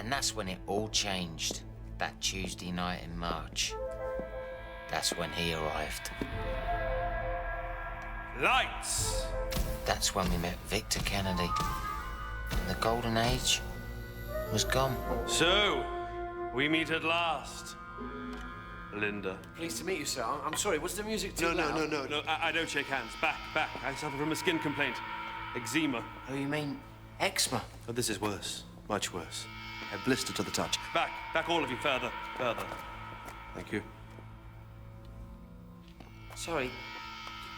And that's when it all changed. That Tuesday night in March. That's when he arrived. Lights! That's when we met Victor Kennedy. And the golden age was gone. So, we meet at last. Linda. Pleased to meet you, sir. I'm sorry, was the music too No, loud? no, I don't shake hands. Back. I suffer from a skin complaint. Eczema. Oh, you mean eczema? Oh, this is worse. Much worse. A blister to the touch. Back, all of you, further. Thank you. Sorry,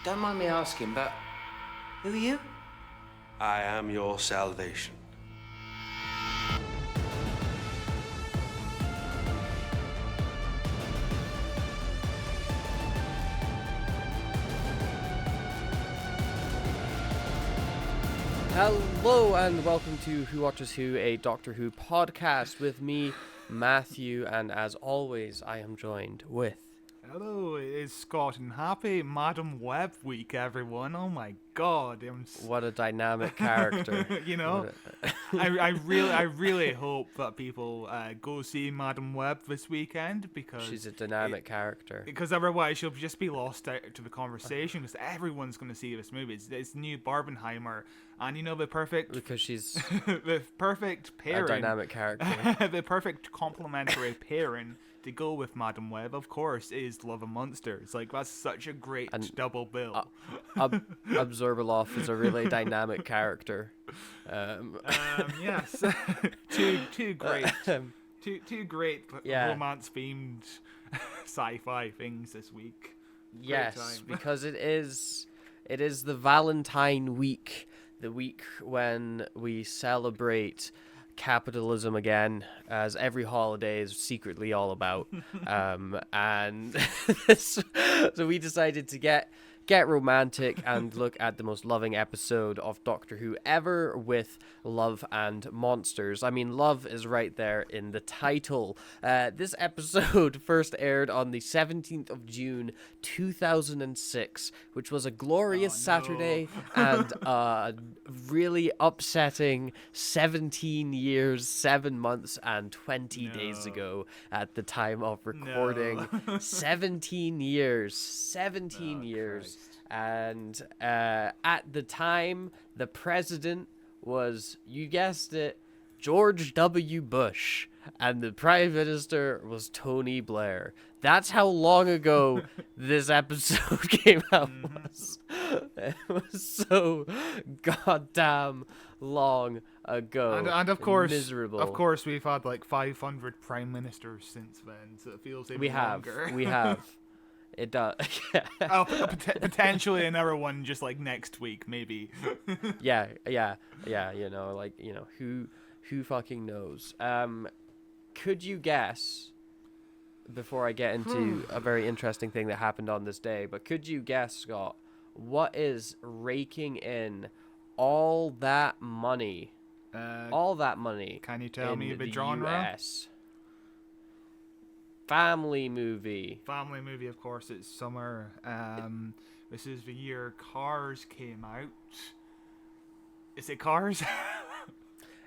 don't mind me asking, but who are you? I am your salvation. Hello and welcome to Who Watches Who, a Doctor Who podcast with me, Matthew, and as always, I am joined with... Hello, it is Scott and happy Madam Web week, everyone. Oh my god. What a dynamic character. You know, I really hope that people go see Madam Web this weekend because... She's a dynamic character. Because otherwise she'll just be lost out to the conversation because everyone's going to see this movie. It's new Barbenheimer. And you know the perfect... Because she's... the perfect pairing... A dynamic character. The perfect complementary pairing to go with Madam Web, of course, is Love and Monsters. Like, that's such a great double bill. Absorbalof is a really dynamic character. Yes. two great romance-themed sci-fi things this week. Yes, because it is the Valentine week, the week when we celebrate capitalism again, as every holiday is secretly all about. And so we decided to get romantic and look at the most loving episode of Doctor Who ever with Love and Monsters. I mean, love is right there in the title. This episode first aired on the 17th of June 2006, which was a glorious Saturday and a really upsetting 17 years, 7 months and 20 days ago at the time of recording. 17 years. Christ. And at the time, the president was, you guessed it, George W. Bush, and the prime minister was Tony Blair. That's how long ago this episode came out. It was so goddamn long ago. And of course, miserable. Of course, we've had like 500 prime ministers since then, so it feels even longer. We have. It does. Potentially another one just like next week, maybe. Yeah. Who fucking knows? Could you guess, before I get into a very interesting thing that happened on this day, but could you guess, Scott, what is raking in all that money? Can you tell me the genre? US? Family movie, of course. It's summer. This is the year Cars came out. Is it Cars?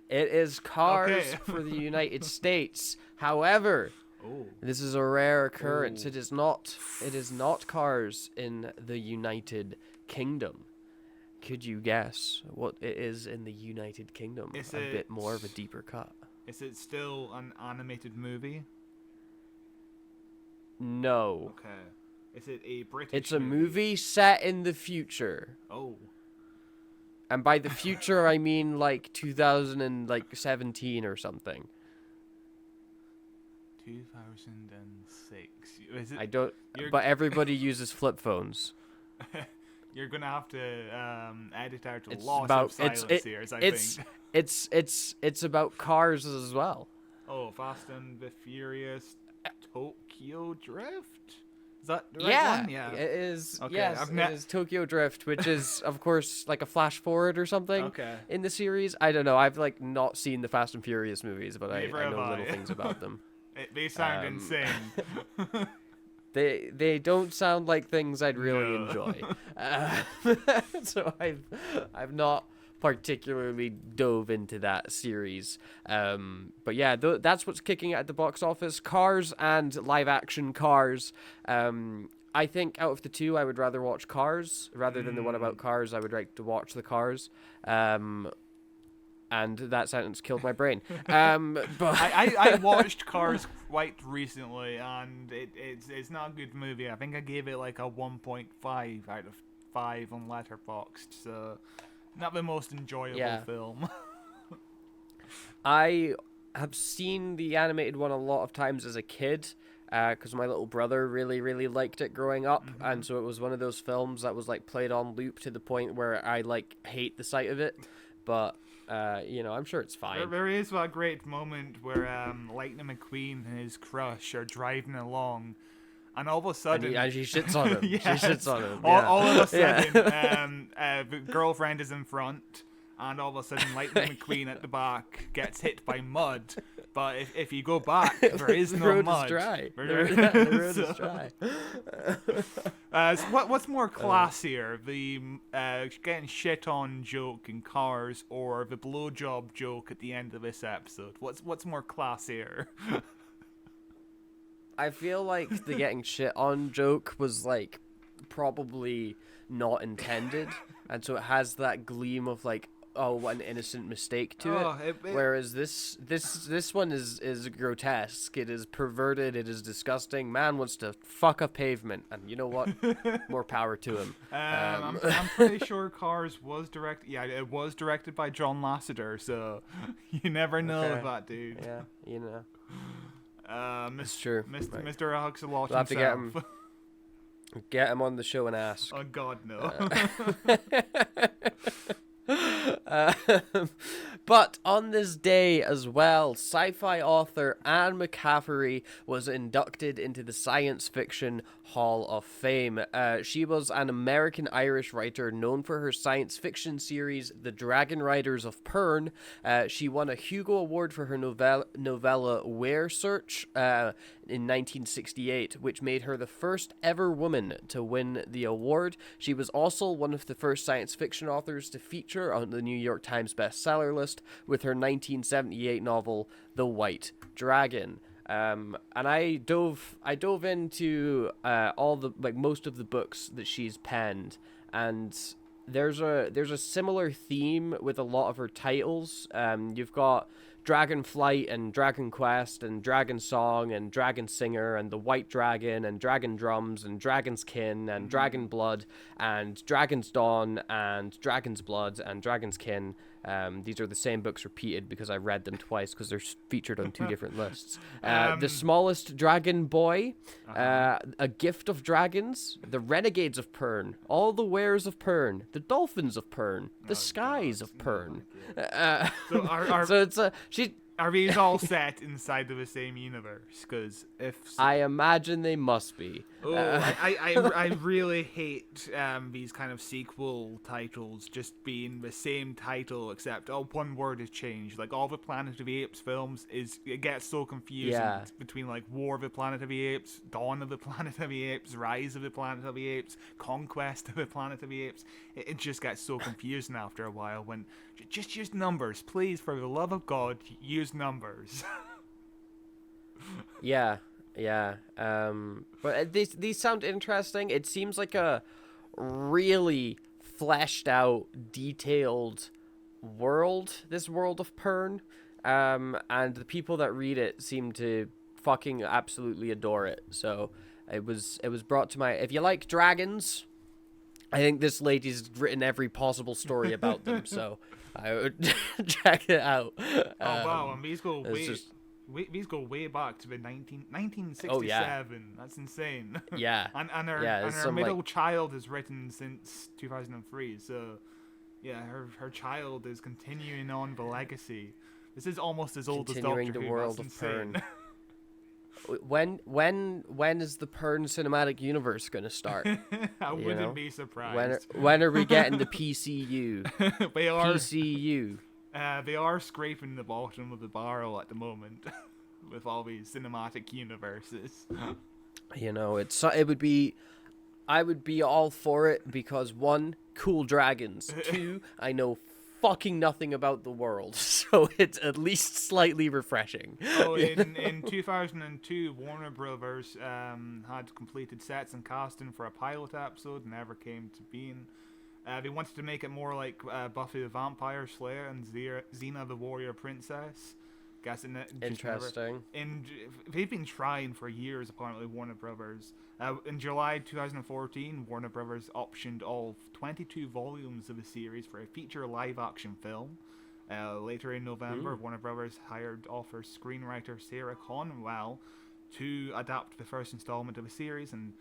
It is Cars Okay. for the United States. However, this is a rare occurrence. It is not Cars in the United Kingdom. Could you guess what it is in the United Kingdom? Bit more of a deeper cut. Is it still an animated movie? No. Okay. Is it a British It's a movie set in the future. Oh. And by the future, I mean like 2017 or something. 2006. Is it, I don't. But everybody uses flip phones. You're gonna have to edit out a It's lot about of silence here, I think. It's about cars as well. Oh, Fast and the Furious Tokyo Drift? Is that the right one? Yeah. It is. Okay, Yes, it is Tokyo Drift, which is, of course, like a flash forward or something in the series. I don't know. I've like not seen the Fast and Furious movies, but I know little things about them. They sound insane. They don't sound like things I'd really enjoy. So I've not particularly dove into that series. But yeah, that's what's kicking at the box office. Cars and live action Cars. I think out of the two, I would rather watch Cars rather than the one about Cars. I would like to watch the Cars. And that sentence killed my brain. But I watched Cars quite recently, and it's not a good movie. I think I gave it like a 1.5 out of 5 on Letterboxd, so not the most enjoyable film. I have seen the animated one a lot of times as a kid, because my little brother really, really liked it growing up, and so it was one of those films that was like played on loop to the point where I like hate the sight of it. But I'm sure it's fine. There is a great moment where Lightning McQueen and his crush are driving along, and all of a sudden... And she shits on him. Yes. She shits on him. All of a sudden, the girlfriend is in front, and all of a sudden Lightning McQueen at the back gets hit by mud. But if you go back, there is the no road mud. Is dry. The road is dry. So what's more classier, the getting shit on joke in Cars or the blowjob joke at the end of this episode? What's more classier? I feel like the getting shit on joke was like probably not intended, and so it has that gleam of like, oh, what an innocent mistake to it. Whereas this one is grotesque. It is perverted. It is disgusting. Man wants to fuck a pavement, and you know what? More power to him. I'm pretty sure Cars was directed. Yeah, it was directed by John Lasseter. So you never know with that dude. Yeah, you know. It's true. Mr. Axelot We'll have to get himself. Get him on the show and ask. Oh God, no. But on this day as well, sci-fi author Anne McCaffrey was inducted into the Science Fiction Hall of Fame. She was an American-Irish writer known for her science fiction series, The Dragon Riders of Pern. She won a Hugo Award for her novella Where Search in 1968, which made her the first ever woman to win the award. She was also one of the first science fiction authors to feature on the New York Times bestseller list with her 1978 novel The White Dragon. And I dove into most of the books that she's penned, and there's a similar theme with a lot of her titles. You've got Dragonflight and Dragon Quest and Dragon Song and Dragon Singer and The White Dragon and Dragon Drums and Dragon's Kin and Dragon Blood and Dragon's Dawn and Dragon's Blood and Dragon's Kin. These are the same books repeated because I read them twice because they're featured on two different lists. The Smallest Dragon Boy, A Gift of Dragons, The Renegades of Pern, All the Wares of Pern, The Dolphins of Pern, The Skies of Pern. Are these all set inside of the same universe? Because if so, I imagine they must be. I really hate these kind of sequel titles just being the same title except one word is changed. Like all the Planet of the Apes films it gets so confusing between like War of the Planet of the Apes, Dawn of the Planet of the Apes, Rise of the Planet of the Apes, Conquest of the Planet of the Apes. It just gets so confusing after a while when just use numbers, please, for the love of God, use numbers. Yeah. But these sound interesting. It seems like a really fleshed out, detailed world, this world of Pern. And the people that read it seem to fucking absolutely adore it. So it was brought to my... If you like dragons, I think this lady's written every possible story about them, so I would check it out. Wow, and these go way back to the 1967. Oh, yeah. That's insane. Yeah. and her middle child is written since 2003, so yeah, her child is continuing on the legacy. This is almost as old as Doctor Who. Continuing the world of insane. Pern. When is the Pern cinematic universe going to start? I wouldn't be surprised. When are we getting the PCU? PCU. They are scraping the bottom of the barrel at the moment with all these cinematic universes. I would be all for it because 1, cool dragons. 2, I know fucking nothing about the world, so it's at least slightly refreshing. Oh, in 2002, Warner Brothers had completed sets and casting for a pilot episode, never came to being. They wanted to make it more like Buffy the Vampire Slayer and Xena the Warrior Princess. Guessing it. Interesting. They've been trying for years, apparently, Warner Brothers. In July 2014, Warner Brothers optioned all 22 volumes of the series for a feature live-action film. Later in November, Warner Brothers hired author screenwriter Sarah Conwell to adapt the first installment of the series, and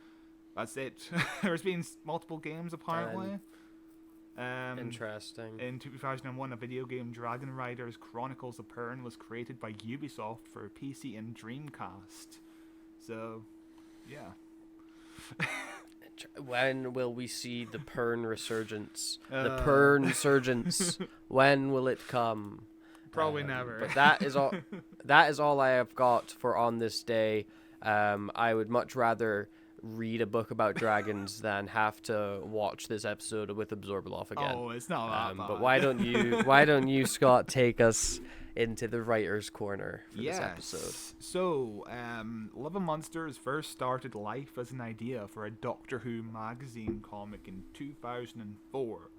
that's it. There's been multiple games, apparently. Interesting. In 2001, a video game, Dragon Riders Chronicles of Pern, was created by Ubisoft for PC and Dreamcast. So, yeah. When will we see the Pern resurgence? The Pern resurgence. When will it come? Probably never. But that is all. That is all I have got for on this day. I would much rather read a book about dragons than have to watch this episode with Absorbalof again. Oh, it's not that bad. But why don't you, Scott, take us into the writer's corner for this episode? So, Love and Monsters first started life as an idea for a Doctor Who magazine comic in 2004.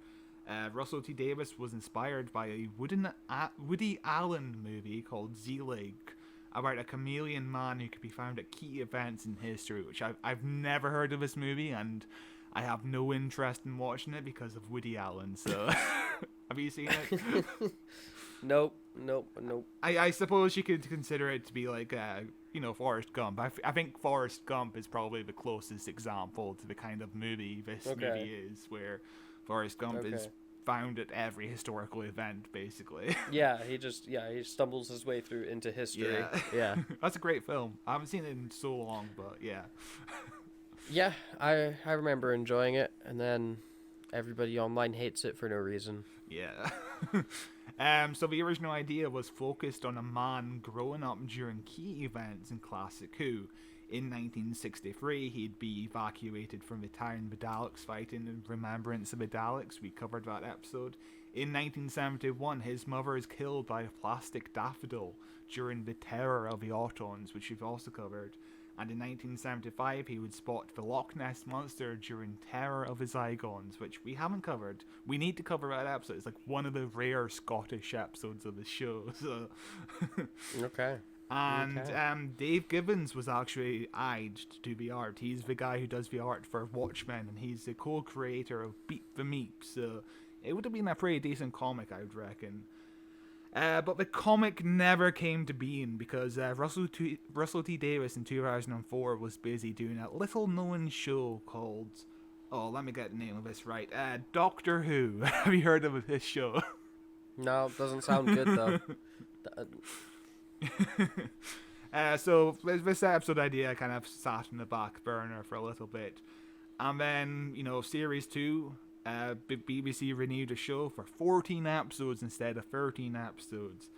Russell T Davies was inspired by a Woody Allen movie called Z-Lake, about a chameleon man who could be found at key events in history, which I've never heard of this movie, and I have no interest in watching it because of Woody Allen, so... Have you seen it? Nope. I suppose you could consider it to be like, Forrest Gump. I think Forrest Gump is probably the closest example to the kind of movie this movie is, where Forrest Gump is found at every historical event, basically. He stumbles his way through into history. Yeah. That's a great film. I haven't seen it in so long, but yeah. Yeah, I remember enjoying it, and then everybody online hates it for no reason. Yeah. So the original idea was focused on a man growing up during key events in Classic Who. In 1963, he'd be evacuated from the town Daleks fighting in remembrance of the Daleks. We covered that episode. In 1971, his mother is killed by a plastic daffodil during the Terror of the Autons, which we've also covered. And in 1975, he would spot the Loch Ness Monster during Terror of the Zygons, which we haven't covered. We need to cover that episode. It's like one of the rare Scottish episodes of the show. So. Okay. And Dave Gibbons was actually eyed to do the art. He's the guy who does the art for Watchmen, and he's the co-creator of Beat the Meep, so it would have been a pretty decent comic, I would reckon. But the comic never came to being because Russell T Davies in 2004 was busy doing a little-known show called... Oh, let me get the name of this right. Doctor Who. Have you heard of this show? No, it doesn't sound good, though. So this episode idea kind of sat in the back burner for a little bit, and then series 2, BBC renewed the show for 14 episodes instead of 13 episodes,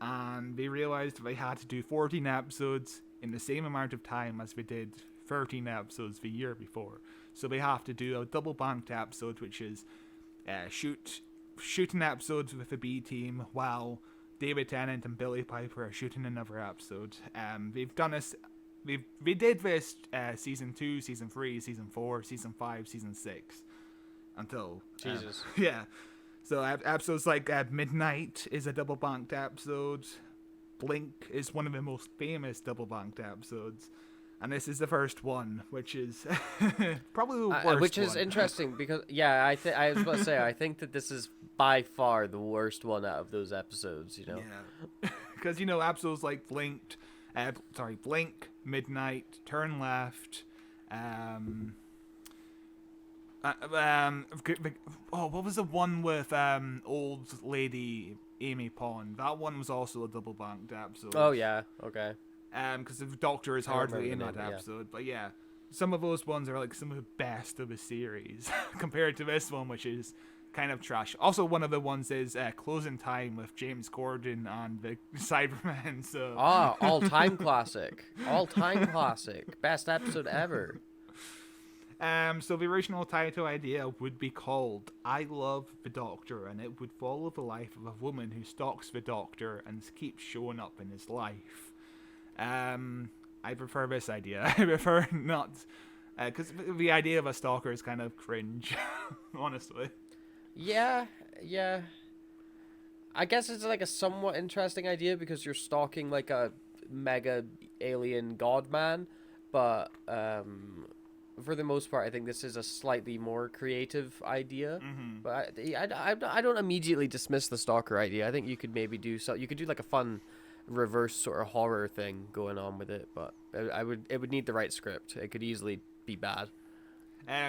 and they realized they had to do 14 episodes in the same amount of time as they did 13 episodes the year before, so they have to do a double banked episode, which is shooting episodes with the B team while David Tennant and Billy Piper are shooting another episode. They've done this. They did this season 2, season 3, season 4, season 5, season 6, until Jesus. Yeah. So episodes like Midnight is a double banked episode. Blink is one of the most famous double banked episodes, and this is the first one, which is probably the worst. Which is interesting because I was about to say I think that this is by far the worst one out of those episodes. Yeah, because episodes like Blink, Midnight, Turn Left, what was the one with old lady Amy Pond? That one was also a double banked episode. Oh yeah, okay. Because the Doctor is hardly in the that name, episode, but yeah, some of those ones are like some of the best of the series compared to this one, which is kind of trash. Also, one of the ones is Closing Time with James Corden and the Cybermen. So all-time classic, best episode ever. So the original title idea would be called I Love the Doctor, and it would follow the life of a woman who stalks the Doctor and keeps showing up in his life. I prefer this idea. I prefer not... Because the idea of a stalker is kind of cringe, honestly. Yeah. I guess it's like a somewhat interesting idea because you're stalking like a mega alien god man, but for the most part, I think this is a slightly more creative idea. Mm-hmm. But I don't immediately dismiss the stalker idea. I think you could maybe do so. You could do like a fun reverse sort of horror thing going on with it, but it would need the right script. It could easily be bad.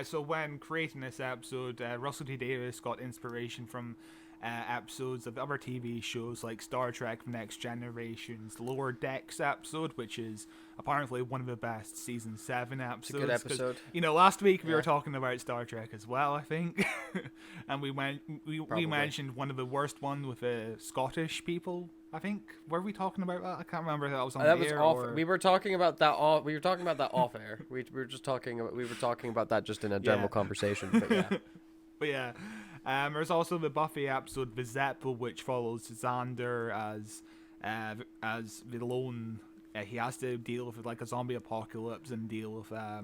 So when creating this episode, Russell T Davies got inspiration from episodes of other TV shows like Star Trek Next Generation's Lower Decks episode, which is apparently one of the best season 7 episodes. It's a good episode. You know, last week we were talking about Star Trek as well, I think. And we mentioned one of the worst ones with Scottish people, I think. Were we talking about that? I can't remember if that was on the air or... We were talking about that off. We were talking about that off air. We were talking about that just in a general conversation. But yeah. But yeah, there's also the Buffy episode The Zeppel, which follows Xander as the lone. He has to deal with like a zombie apocalypse and deal with a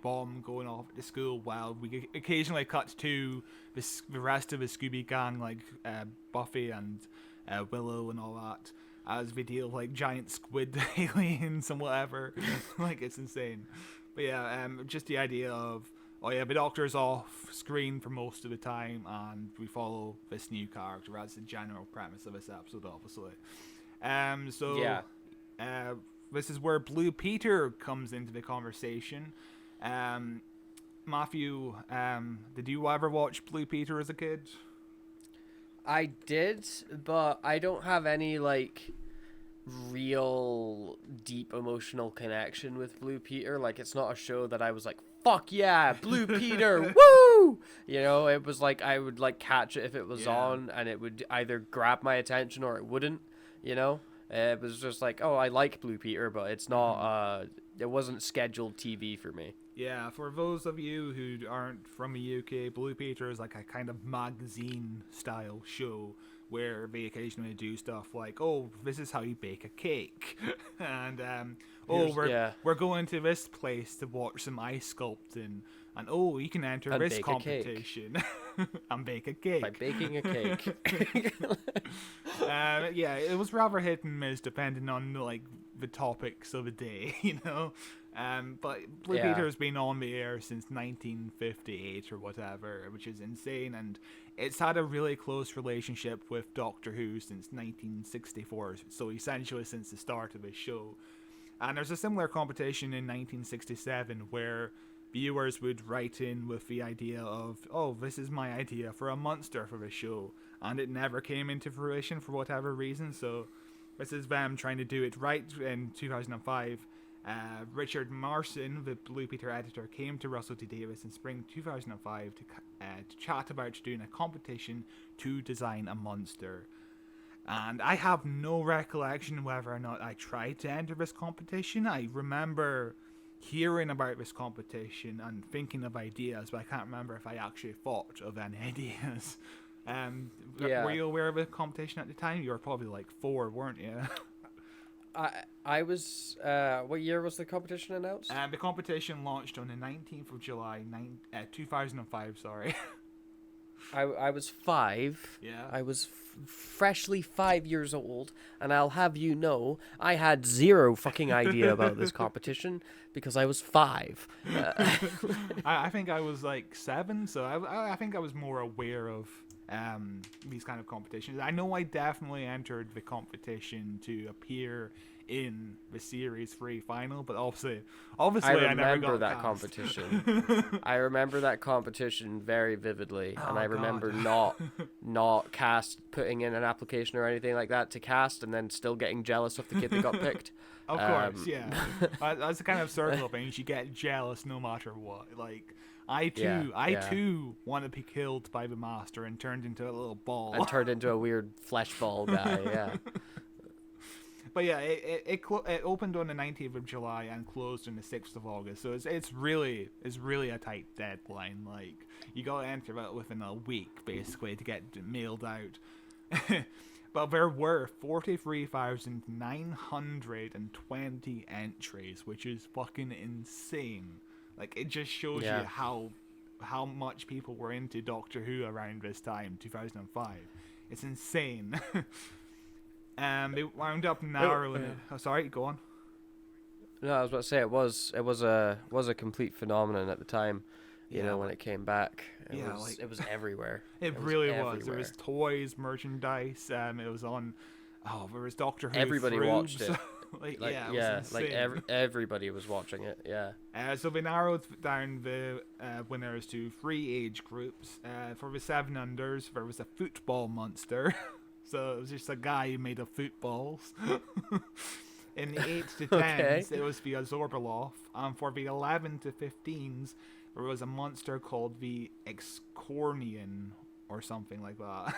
bomb going off at the school, while we occasionally cut to the rest of the Scooby gang, like Buffy and Willow and all that, as we deal with like giant squid aliens and whatever. Like, it's insane. But yeah, just the idea of, oh yeah, the Doctor's off screen for most of the time, and we follow this new character. That's the general premise of this episode, obviously. This is where Blue Peter comes into the conversation. Matthew, did you ever watch Blue Peter as a kid? I did, but I don't have any like real deep emotional connection with Blue Peter. Like, it's not a show that I was like, fuck yeah, Blue Peter, woo! You know, it was like I would like catch it if it was on, and it would either grab my attention or it wouldn't, you know? It was just like, oh, I like Blue Peter, but it's not, it wasn't scheduled TV for me. Yeah, for those of you who aren't from the UK, Blue Peter is like a kind of magazine-style show where they occasionally do stuff like, oh, this is how you bake a cake. And, we're going to this place to watch some ice sculpting. And, oh, you can enter and this competition. And bake a cake. By baking a cake. Yeah, it was rather hit and miss depending on, like, the topics of the day, you know? But Blue Peter's been on the air since 1958 or whatever, which is insane, and it's had a really close relationship with Doctor Who since 1964, so essentially since the start of the show. And there's a similar competition in 1967 where viewers would write in with the idea of, oh, this is my idea for a monster for the show, and it never came into fruition for whatever reason, so this is them trying to do it right. In 2005. Richard Marson, the Blue Peter editor, came to Russell T Davies in spring 2005 to chat about doing a competition to design a monster. And I have no recollection whether or not I tried to enter this competition. I remember hearing about this competition and thinking of ideas, but I can't remember if I actually thought of any ideas. Were you aware of the competition at the time? You were probably like 4, weren't you? I was. What year was the competition announced? The competition launched on the 19th of July, 2005. Sorry. I was 5. Yeah. I was freshly 5 years old, and I'll have you know, I had zero fucking idea about this competition because I was 5. I think I was like 7, so I think I was more aware of these kind of competitions. I know I definitely entered the competition to appear in the series 3 final, but obviously I never got that cast. Competition. I remember that competition very vividly, and I remember not putting in an application or anything like that to cast, and then still getting jealous of the kid that got picked. Of course, yeah. That's the kind of circle of things. You get jealous no matter what. Like, I too want to be killed by the master and turned into a little ball. And turned into a weird flesh ball guy, yeah. But yeah, it opened on the 19th of July and closed on the 6th of August. So it's really a tight deadline. Like, you got to enter it within a week basically to get mailed out. But there were 43,920 entries, which is fucking insane. Like, it just shows you how much people were into Doctor Who around this time, 2005. It's insane. They wound up narrowing it. Oh, sorry, go on. No, I was about to say it was a complete phenomenon at the time. You know, when it came back, it was everywhere. It really was. There was toys, merchandise. It was on. Oh, there was Doctor Who. Everybody watched it. Everybody was watching it. Yeah. So they narrowed down the winners to 3 age groups. For the 7 unders, there was a football monster. So it was just a guy made of footballs. In the 8 to 10s, it was the Absorbalof. And for the 11 to 15s, there was a monster called the Excornian or something like that.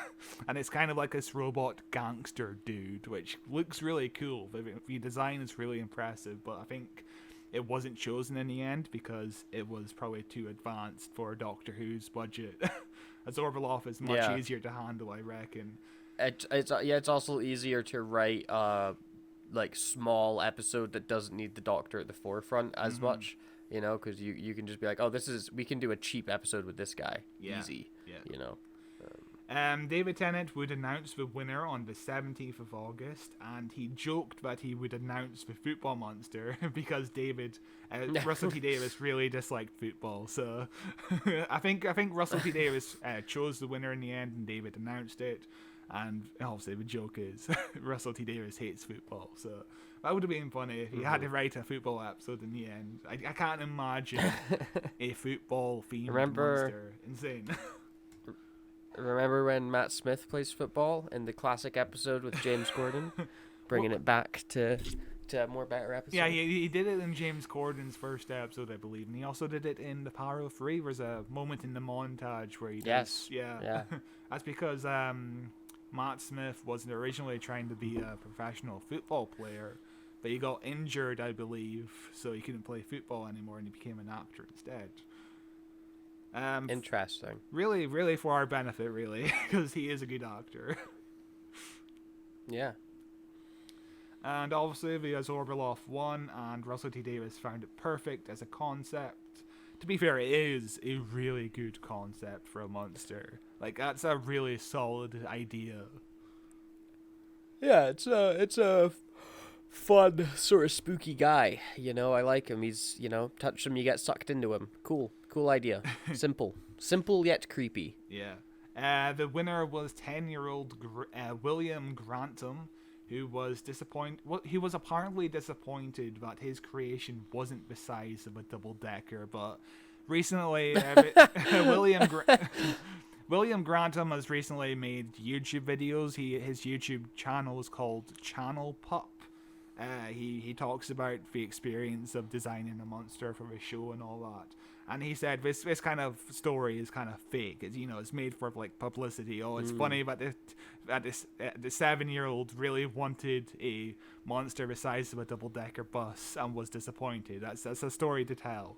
And it's kind of like this robot gangster dude, which looks really cool. The design is really impressive, but I think it wasn't chosen in the end because it was probably too advanced for Doctor Who's budget. Absorbalof is much easier to handle, I reckon. It's also easier to write like small episode that doesn't need the Doctor at the forefront as much, you know, because you can just be like, oh, we can do a cheap episode with this guy, easy, you know. David Tennant would announce the winner on the 17th of August, and he joked that he would announce the football monster because Russell T Davies really disliked football. So I think Russell T Davies chose the winner in the end, and David announced it. And obviously the joke is Russell T Davies hates football, so that would have been funny if he had to write a football episode in the end. I can't imagine a football themed monster. Insane. Remember when Matt Smith plays football in the classic episode with James Corden, bringing it back to a more better episode? Yeah, he did it in James Corden's first episode, I believe, and he also did it in the Power of 3. There's a moment in the montage where he does. Yeah. That's because Matt Smith wasn't originally trying to be a professional football player, but he got injured, I believe, so he couldn't play football anymore, and he became an actor instead. Interesting. Really, really for our benefit, really, because he is a good actor. Yeah. And obviously, the Absorbalof won, and Russell T Davies found it perfect as a concept. To be fair, it is a really good concept for a monster. Like, that's a really solid idea. Yeah, it's a fun, sort of spooky guy. You know, I like him. He's, you know, touch him, you get sucked into him. Cool idea. Simple yet creepy. Yeah. The winner was 10-year-old William Grantham, who was disappointed. Well, he was apparently disappointed that his creation wasn't the size of a double-decker, but recently, William Grantham has recently made YouTube videos. His YouTube channel is called Channel Pup. He talks about the experience of designing a monster for the show and all that. And he said this kind of story is kind of fake. It's, you know, it's made for like publicity. Oh, it's funny, but the 7-year-old really wanted a monster the size of a double-decker bus and was disappointed. That's a story to tell.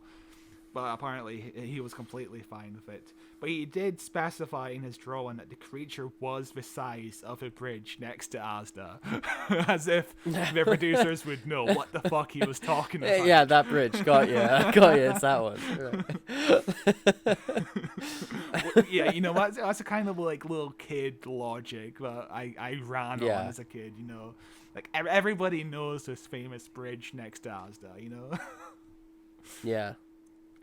But apparently he was completely fine with it. But he did specify in his drawing that the creature was the size of a bridge next to Asda. As if the producers would know what the fuck he was talking about. Yeah, that bridge. Got you. It's that one. Well, yeah, you know, that's a kind of like little kid logic that I ran on as a kid, you know. Like, everybody knows this famous bridge next to Asda, you know. Yeah.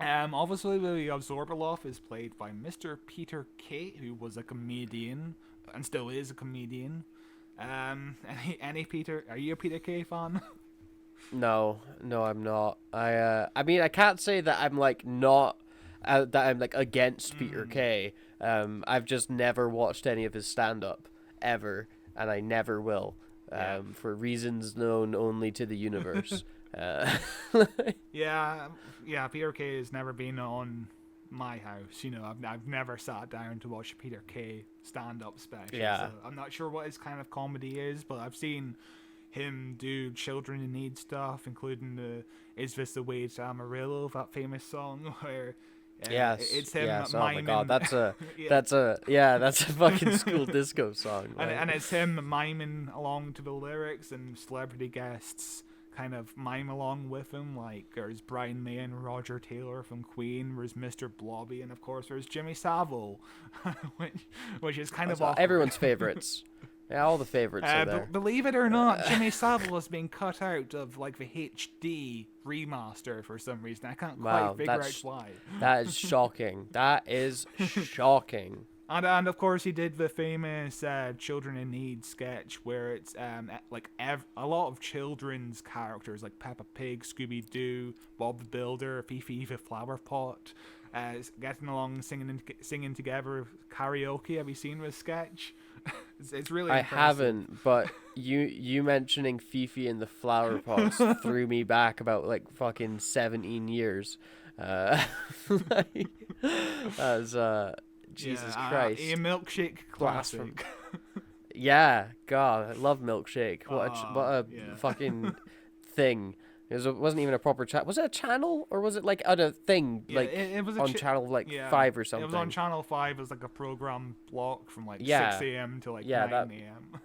Obviously, the Absorbalof is played by Mr. Peter Kay, who was a comedian and still is a comedian. Any Peter? Are you a Peter Kay fan? No, I'm not. I mean, I can't say that I'm like not that I'm like against Peter Kay. I've just never watched any of his stand-up ever, and I never will. For reasons known only to the universe. Yeah, Peter Kay has never been on my house. You know, I've never sat down to watch a Peter Kay stand-up special. Yeah. So I'm not sure what his kind of comedy is, but I've seen him do children in need stuff, including the "Is This the Way to Amarillo," that famous song where Yes. it's him yes. miming. Oh my god, that's a Yeah. that's a fucking school disco song. And it's him miming along to the lyrics, and celebrity guests kind of mime along with him. Like there's Brian May and Roger Taylor from Queen, there's Mr. Blobby, and of course there's Jimmy Savile, which is kind of awkward. Everyone's favorites. Yeah, all the favorites are there. Believe it or not, Jimmy Savile has been cut out of like the HD remaster for some reason. I can't quite figure out why. That is shocking. That is shocking. And of course he did the famous Children in Need sketch where it's like a lot of children's characters like Peppa Pig, Scooby-Doo, Bob the Builder, Fifi the Flower Pot, getting along singing together karaoke. Have you seen this sketch? It's really impressive. I haven't, but you mentioning Fifi and the Flower Pots threw me back about like fucking 17 years. As Jesus Christ. A milkshake classic. Yeah, God, I love Milkshake. What a fucking thing. It wasn't even a proper chat. Was it a channel or was it like on a thing? Yeah, like it was on channel 5 or something. It was on channel 5 as like a program block from like 6 a.m. to like 9 a.m.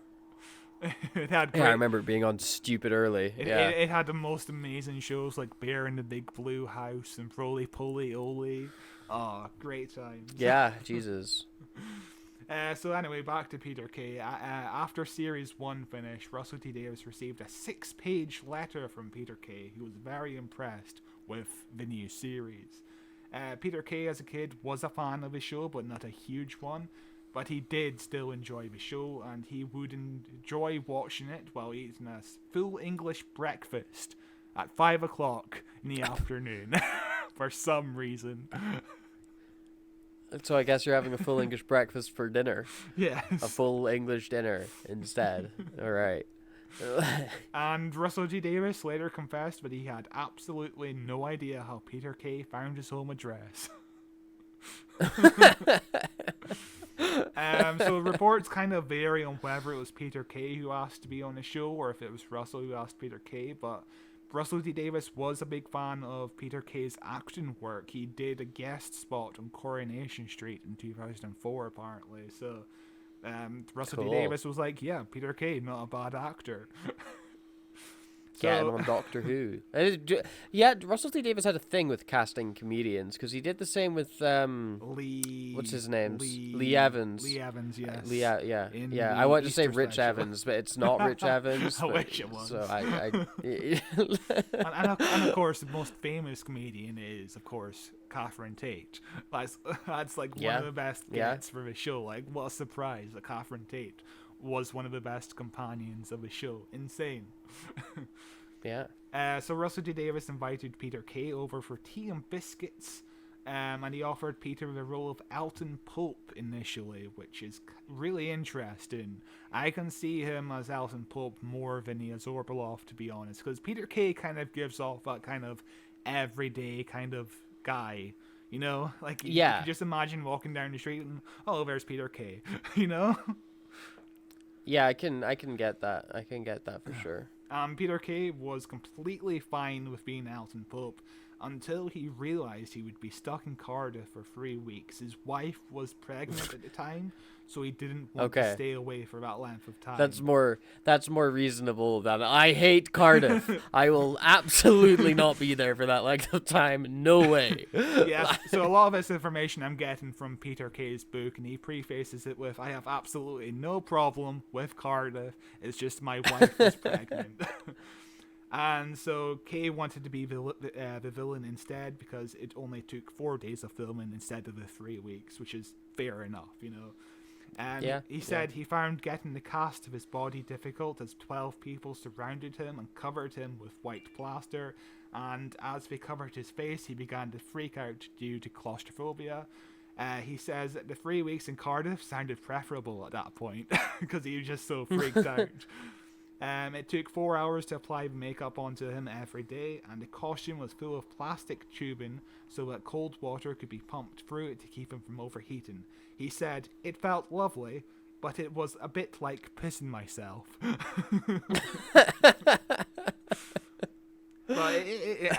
It had I remember it being on stupid early. It had the most amazing shows like Bear in the Big Blue House and Roly Poly Oly. Oh, great times. Yeah, Jesus. So anyway, back to Peter Kay. After Series 1 finished, Russell T Davies received a 6-page letter from Peter Kay, who was very impressed with the new series. Peter Kay, as a kid, was a fan of the show, but not a huge one. But he did still enjoy the show, and he would enjoy watching it while eating a full English breakfast at 5 o'clock in the afternoon, for some reason. So I guess you're having a full English breakfast for dinner. Yes. A full English dinner instead. All right. And Russell T Davies later confessed that he had absolutely no idea how Peter Kay found his home address. So reports kind of vary on whether it was Peter Kay who asked to be on the show or if it was Russell who asked Peter Kay, but Russell T Davies was a big fan of Peter Kay's acting work. He did a guest spot on Coronation Street in 2004, apparently. So Russell T Davies was like, yeah, Peter Kay, not a bad actor. Getting on Doctor Who. Yeah, Russell T Davies had a thing with casting comedians because he did the same with Lee. What's his name? Lee Evans. Lee Evans, yes. Yeah. I want to say Rich special. Evans, but it's not Rich Evans. I wish it was. So and of course, the most famous comedian is, of course, Catherine Tate. That's like one of the best gets for the show. Like, what a surprise that Catherine Tate was one of the best companions of the show. Insane. Yeah. So Russell T Davies invited Peter Kay over for tea and biscuits, and he offered Peter the role of Alton Pope initially, which is really interesting. I can see him as Alton Pope more than the Absorbalof, to be honest, because Peter Kay kind of gives off that kind of everyday kind of guy. You know, like you can just imagine walking down the street and there's Peter Kay. You know. Yeah, I can get that. I can get that for sure. Peter Kay was completely fine with being Alton Pope until he realized he would be stuck in Cardiff for 3 weeks. His wife was pregnant at the time, so he didn't want to stay away for that length of time. That's more reasonable than I hate Cardiff. I will absolutely not be there for that length of time. No way. Yes, so a lot of this information I'm getting from Peter Kay's book, and he prefaces it with, I have absolutely no problem with Cardiff. It's just my wife is pregnant. And so Kay wanted to be the villain instead because it only took 4 days of filming instead of the 3 weeks, which is fair enough, you know. And he said he found getting the cast of his body difficult as 12 people surrounded him and covered him with white plaster, and as they covered his face he began to freak out due to claustrophobia. He says that the 3 weeks in Cardiff sounded preferable at that point because he was just so freaked out. It took 4 hours to apply makeup onto him every day, and the costume was full of plastic tubing so that cold water could be pumped through it to keep him from overheating. He said, it felt lovely. but it was a bit like pissing myself. But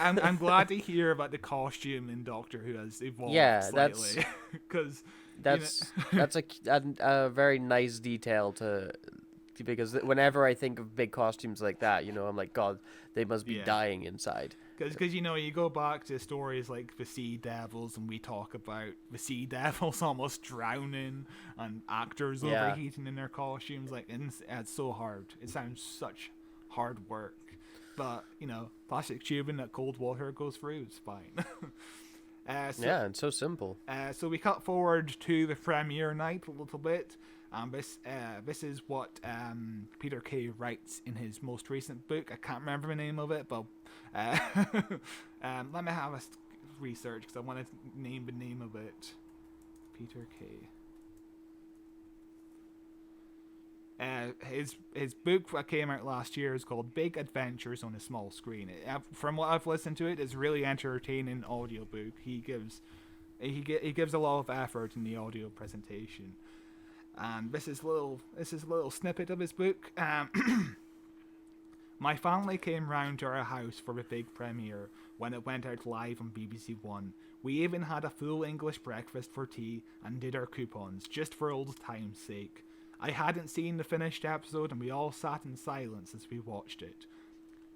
I'm glad to hear about the costume in Doctor Who has evolved slightly. Because that's a very nice detail because whenever I think of big costumes like that, I'm like, God, they must be dying inside. Because you go back to stories like the Sea Devils, and we talk about the Sea Devils almost drowning and actors overheating in their costumes. Like, and it's so hard. It sounds such hard work. But, plastic tubing that cold water goes through is fine. And so simple. So we cut forward to the premiere night a little bit. This is what Peter Kay writes in his most recent book. I can't remember the name of it, but let me have a research because I want to name the name of it. Peter Kay. His book that came out last year is called Big Adventures on a Small Screen. From what I've listened to it, it's a really entertaining audiobook. He gives a lot of effort in the audio presentation. And this is a little snippet of his book. My family came round to our house for the big premiere when it went out live on BBC One. We even had a full English breakfast for tea and did our coupons, just for old time's sake. I hadn't seen the finished episode and we all sat in silence as we watched it.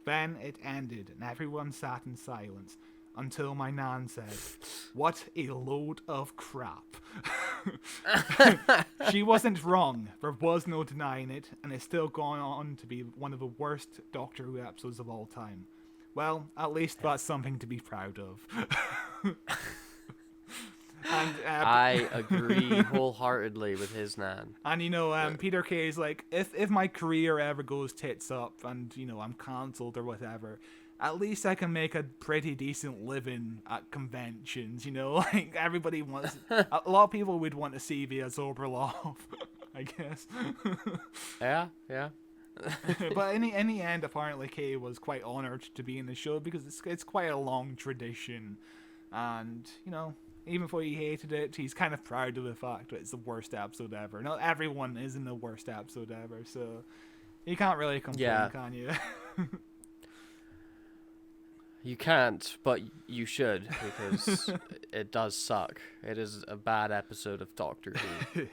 Then it ended and everyone sat in silence until my nan said, "What a load of crap." She wasn't wrong. There was no denying it, and it's still gone on to be one of the worst Doctor Who episodes of all time. Well, at least that's something to be proud of. And, I agree wholeheartedly with his nan. And Peter Kay is like, if my career ever goes tits up and I'm cancelled or whatever, at least I can make a pretty decent living at conventions. Like everybody wants. A lot of people would want to see the Absorbalof, I guess. Yeah. But in the end, apparently Kay was quite honoured to be in the show because it's quite a long tradition, and even though he hated it, he's kind of proud of the fact that it's the worst episode ever. Not everyone is in the worst episode ever, so you can't really complain, can you? You can't, but you should, because it does suck. It is a bad episode of Doctor Who.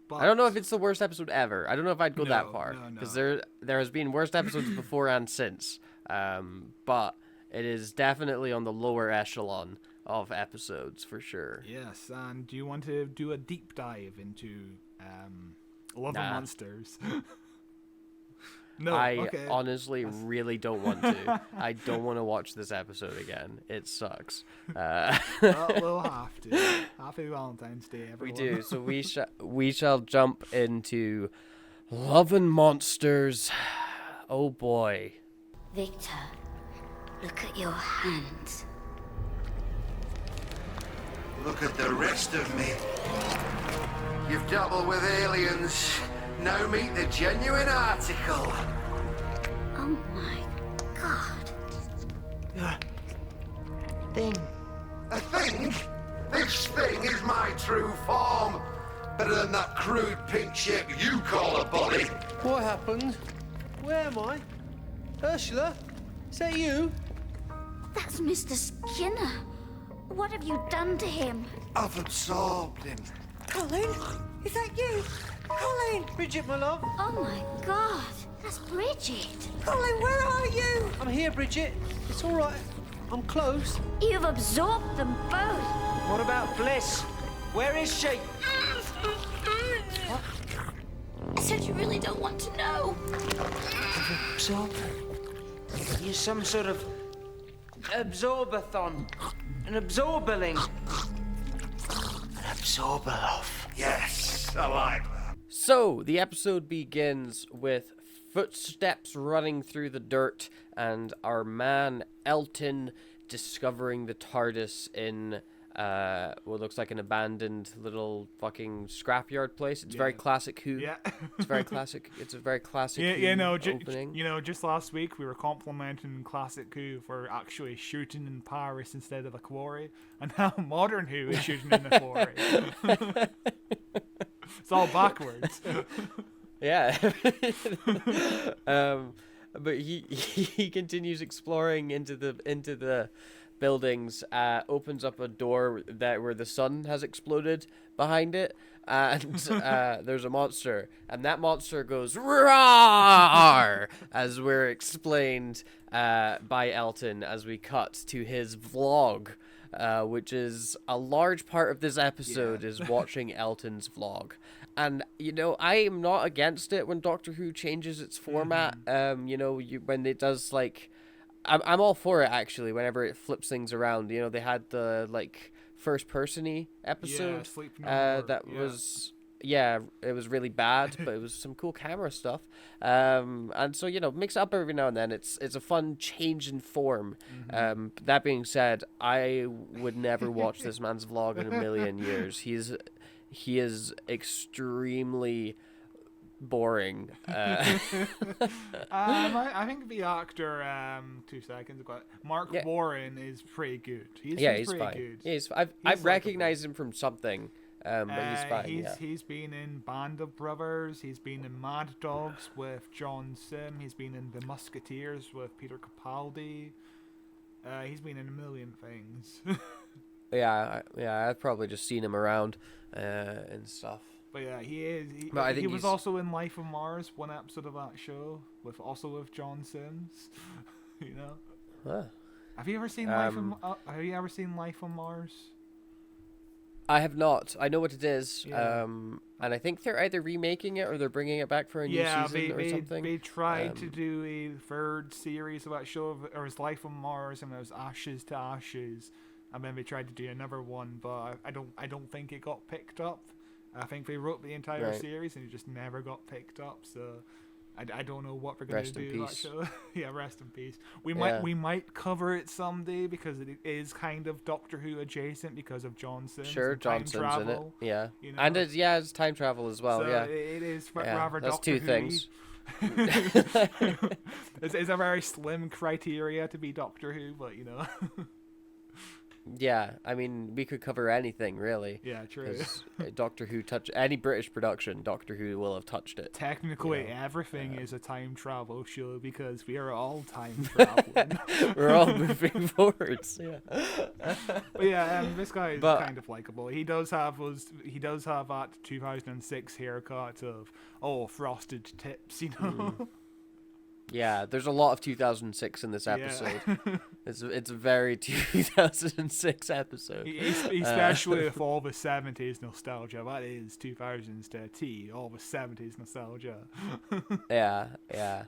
But I don't know if it's the worst episode ever. I don't know if I'd go that far, no. because there has been worst episodes before and since. But it is definitely on the lower echelon of episodes for sure. Yes, and do you want to do a deep dive into Love and Monsters? No, I honestly really don't want to. I don't want to watch this episode again. It sucks. Well, we'll have to. Happy Valentine's Day, everyone. We do. So we shall jump into Love and Monsters. Oh boy. Victor, look at your hands. Look at the rest of me. You've dabbled with aliens. Now meet the genuine article. Oh my God. Thing. A thing? This thing is my true form. Better than that crude pink shape you call a body. What happened? Where am I? Ursula? Is that you? That's Mr. Skinner. What have you done to him? I've absorbed him. Colin? Is that you? Colin! Bridget, my love. Oh my God. That's Bridget. Colin, where are you? I'm here, Bridget. It's all right. I'm close. You've absorbed them both. What about Bliss? Where is she? I said you really don't want to know. Absorb? You're some sort of absorbathon. An absorbaling. An Absorbalof. Yes, I like that. So the episode begins with footsteps running through the dirt and our man Elton discovering the TARDIS in what looks like an abandoned little fucking scrapyard place. It's very classic Who. Yeah. It's very classic. It's a very classic opening. Just last week we were complimenting classic Who for actually shooting in Paris instead of a quarry, and now modern Who is shooting in a quarry. It's all backwards. Yeah. But he continues exploring into the buildings, opens up a door where the sun has exploded behind it, and there's a monster, and that monster goes roar as we're explained by Elton as we cut to his vlog, which is a large part of this episode is watching Elton's vlog. And, I am not against it when Doctor Who changes its format. When it does, like... I'm all for it, actually, whenever it flips things around. They had the, like, first-person-y episode. Was... Yeah, it was really bad, but it was some cool camera stuff. And so, mix it up every now and then. It's a fun change in form. That being said, I would never watch this man's vlog in a million years. He is extremely boring. I think the actor, 2 seconds ago, Mark Warren is pretty good. He's pretty fine. good. I've recognized him from something, but he's fine. He's been in Band of Brothers. He's been in Mad Dogs with John Sim. He's been in The Musketeers with Peter Capaldi. He's been in a million things. Yeah, I've probably just seen him around and stuff. But yeah, he is. He was also in Life on Mars, one episode of that show, with John Sims. Huh. Have you ever seen Life on Mars? I have not. I know what it is. Yeah. And I think they're either remaking it or they're bringing it back for a new season or something. They tried to do a third series of that show, or it was Life on Mars, and it was Ashes to Ashes. And then they tried to do another one, but I don't think it got picked up. I think they wrote the entire series and it just never got picked up. So I don't know what we're going to do with that show. Yeah, rest in peace. We might cover it someday because it is kind of Doctor Who adjacent because of John Sims. Sure, John Sims in it. Yeah, and it's time travel as well. So yeah, it is rather that's Doctor two things. It's a very slim criteria to be Doctor Who, but Yeah, I mean, we could cover anything, really. Yeah, true. Doctor Who any British production, Doctor Who will have touched it. Technically, everything is a time travel show because we are all time traveling. We're all moving forwards. Yeah. But yeah, this guy is kind of likable. He does have that 2006 haircut of frosted tips, Yeah, there's a lot of 2006 in this episode. Yeah. It's a very 2006 episode. Especially with all the 70s nostalgia. That is 2000s to a T, all the 70s nostalgia. Yeah.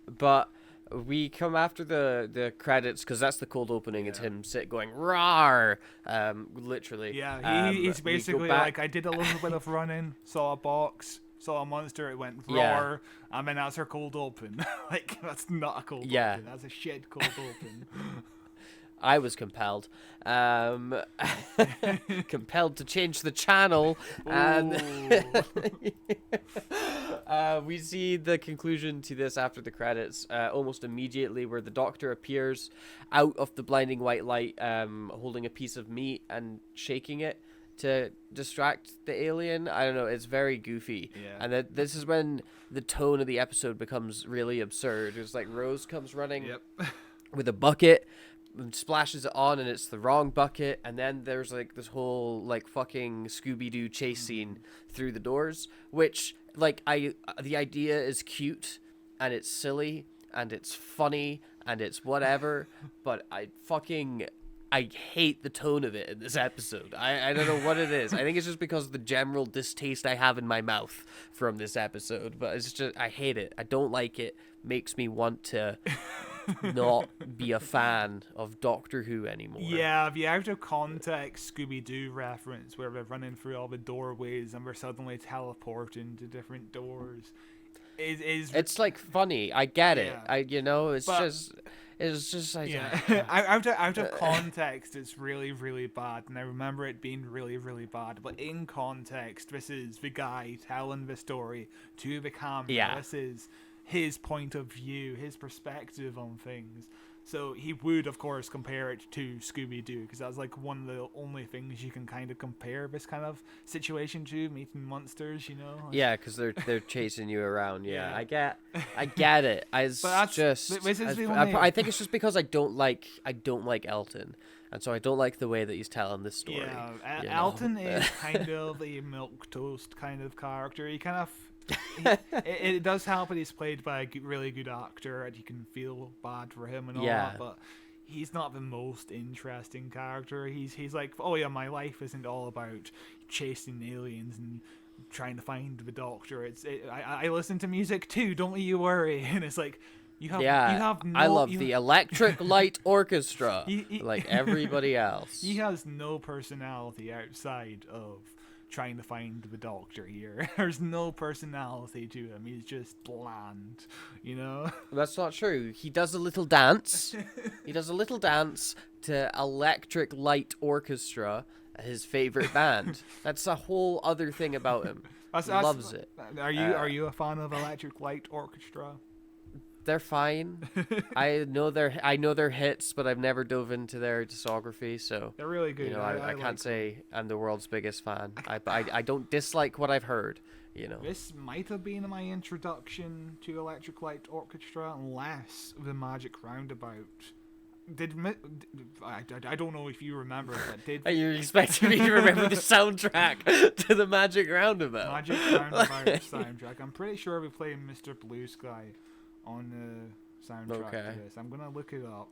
But we come after the credits, because that's the cold opening. Yeah. It's him going, "Rawr!" Literally. Yeah, he's basically like, I did a little bit of running, saw a box, saw a monster, it went roar, and then that's her cold open. Like, that's not a cold open. That's a shit cold open. I was compelled. Compelled to change the channel. And we see the conclusion to this after the credits, almost immediately, where the Doctor appears out of the blinding white light, holding a piece of meat and shaking it to distract the alien. I don't know, it's very goofy. Yeah. And this is when the tone of the episode becomes really absurd. It's like Rose comes running with a bucket and splashes it on, and it's the wrong bucket, and then there's like this whole like fucking Scooby-Doo chase scene through the doors, which like the idea is cute and it's silly and it's funny and it's whatever, but I hate the tone of it in this episode. I don't know what it is. I think it's just because of the general distaste I have in my mouth from this episode. But it's just, I hate it. I don't like it. Makes me want to not be a fan of Doctor Who anymore. Yeah, the out of context Scooby-Doo reference where they're running through all the doorways and we're suddenly teleporting to different doors is it's like funny. I get it. It's just like out of context, it's really, really bad, and I remember it being really, really bad. But in context, this is the guy telling the story to the camera. Yeah. This is his point of view, his perspective on things. So he would, of course, compare it to Scooby-Doo, because that's like one of the only things you can kind of compare this kind of situation to, meeting monsters, you know? Yeah, because they're chasing you around. Yeah, Yeah. I get it. But that's Just, this is the I only... think it's just because I don't like Elton, and so I don't like the way that he's telling this story. Yeah, you know? Elton is kind of a milquetoast kind of character. He kind of... it does help that he's played by a really good actor, and you can feel bad for him and all Yeah. that, but he's not the most interesting character. He's like, oh yeah, my life isn't all about chasing aliens and trying to find the Doctor. I listen to music too, don't you worry. And it's like, you have no, I love the Electric Light Orchestra, like everybody else. He has no personality outside of trying to find the Doctor here. There's no personality to him. He's just bland, you know? That's not true. He does a little dance. He does a little dance to Electric Light Orchestra, his favorite band. That's a whole other thing about him. He loves it. Are you a fan of Electric Light Orchestra? They're fine. I know their hits, but I've never dove into their discography, so They're really good. You know, I like can't say I'm the world's biggest fan. I don't dislike what I've heard. You know, this might have been my introduction to Electric Light Orchestra, unless the Magic Roundabout. I don't know if you remember it. Are you expecting me to remember the soundtrack to the Magic Roundabout? Magic Roundabout soundtrack. I'm pretty sure we played Mr. Blue Sky on the soundtrack to this. I'm gonna look it up.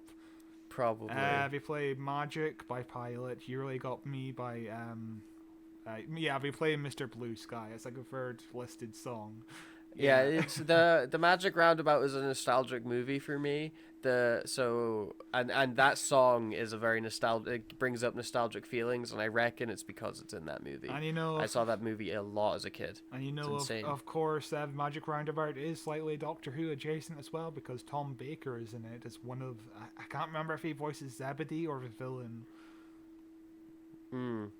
Probably. We played Magic by Pilot. You Really Got Me by we played Mr. Blue Sky. It's like a third listed song. Yeah, it's the Magic Roundabout is a nostalgic movie for me. And that song is a very nostalgic. It brings up nostalgic feelings, and I reckon it's because it's in that movie. And you know, I saw that movie a lot as a kid. And you know, of course, Magic Roundabout is slightly Doctor Who adjacent as well, because Tom Baker is in it as one of. I can't remember if he voices Zebedee or the villain.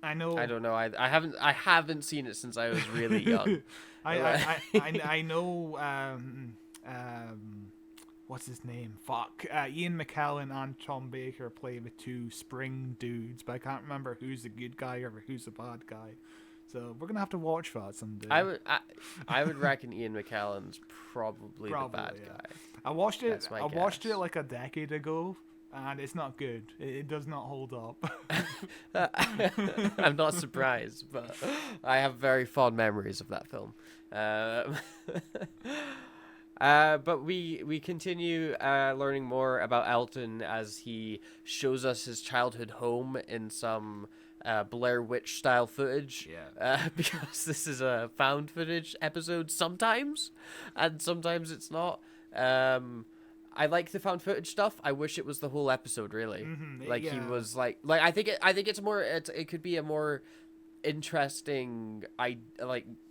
I know. I don't know. I haven't seen it since I was really young. I know. What's his name? Ian McKellen and Tom Baker play the two spring dudes, but I can't remember who's the good guy or who's the bad guy. So we're gonna have to watch that someday. I would reckon Ian McKellen's probably the bad guy. I watched it. I watched it like a decade ago, and it's not good. It does not hold up. I'm not surprised, but I have very fond memories of that film. But we continue learning more about Elton as he shows us his childhood home in some Blair Witch style footage. Yeah. Because this is a found footage episode sometimes, and sometimes it's not. I like the found footage stuff. I wish it was the whole episode, really. Mm-hmm, like he was like I think it's more. It could be a more interesting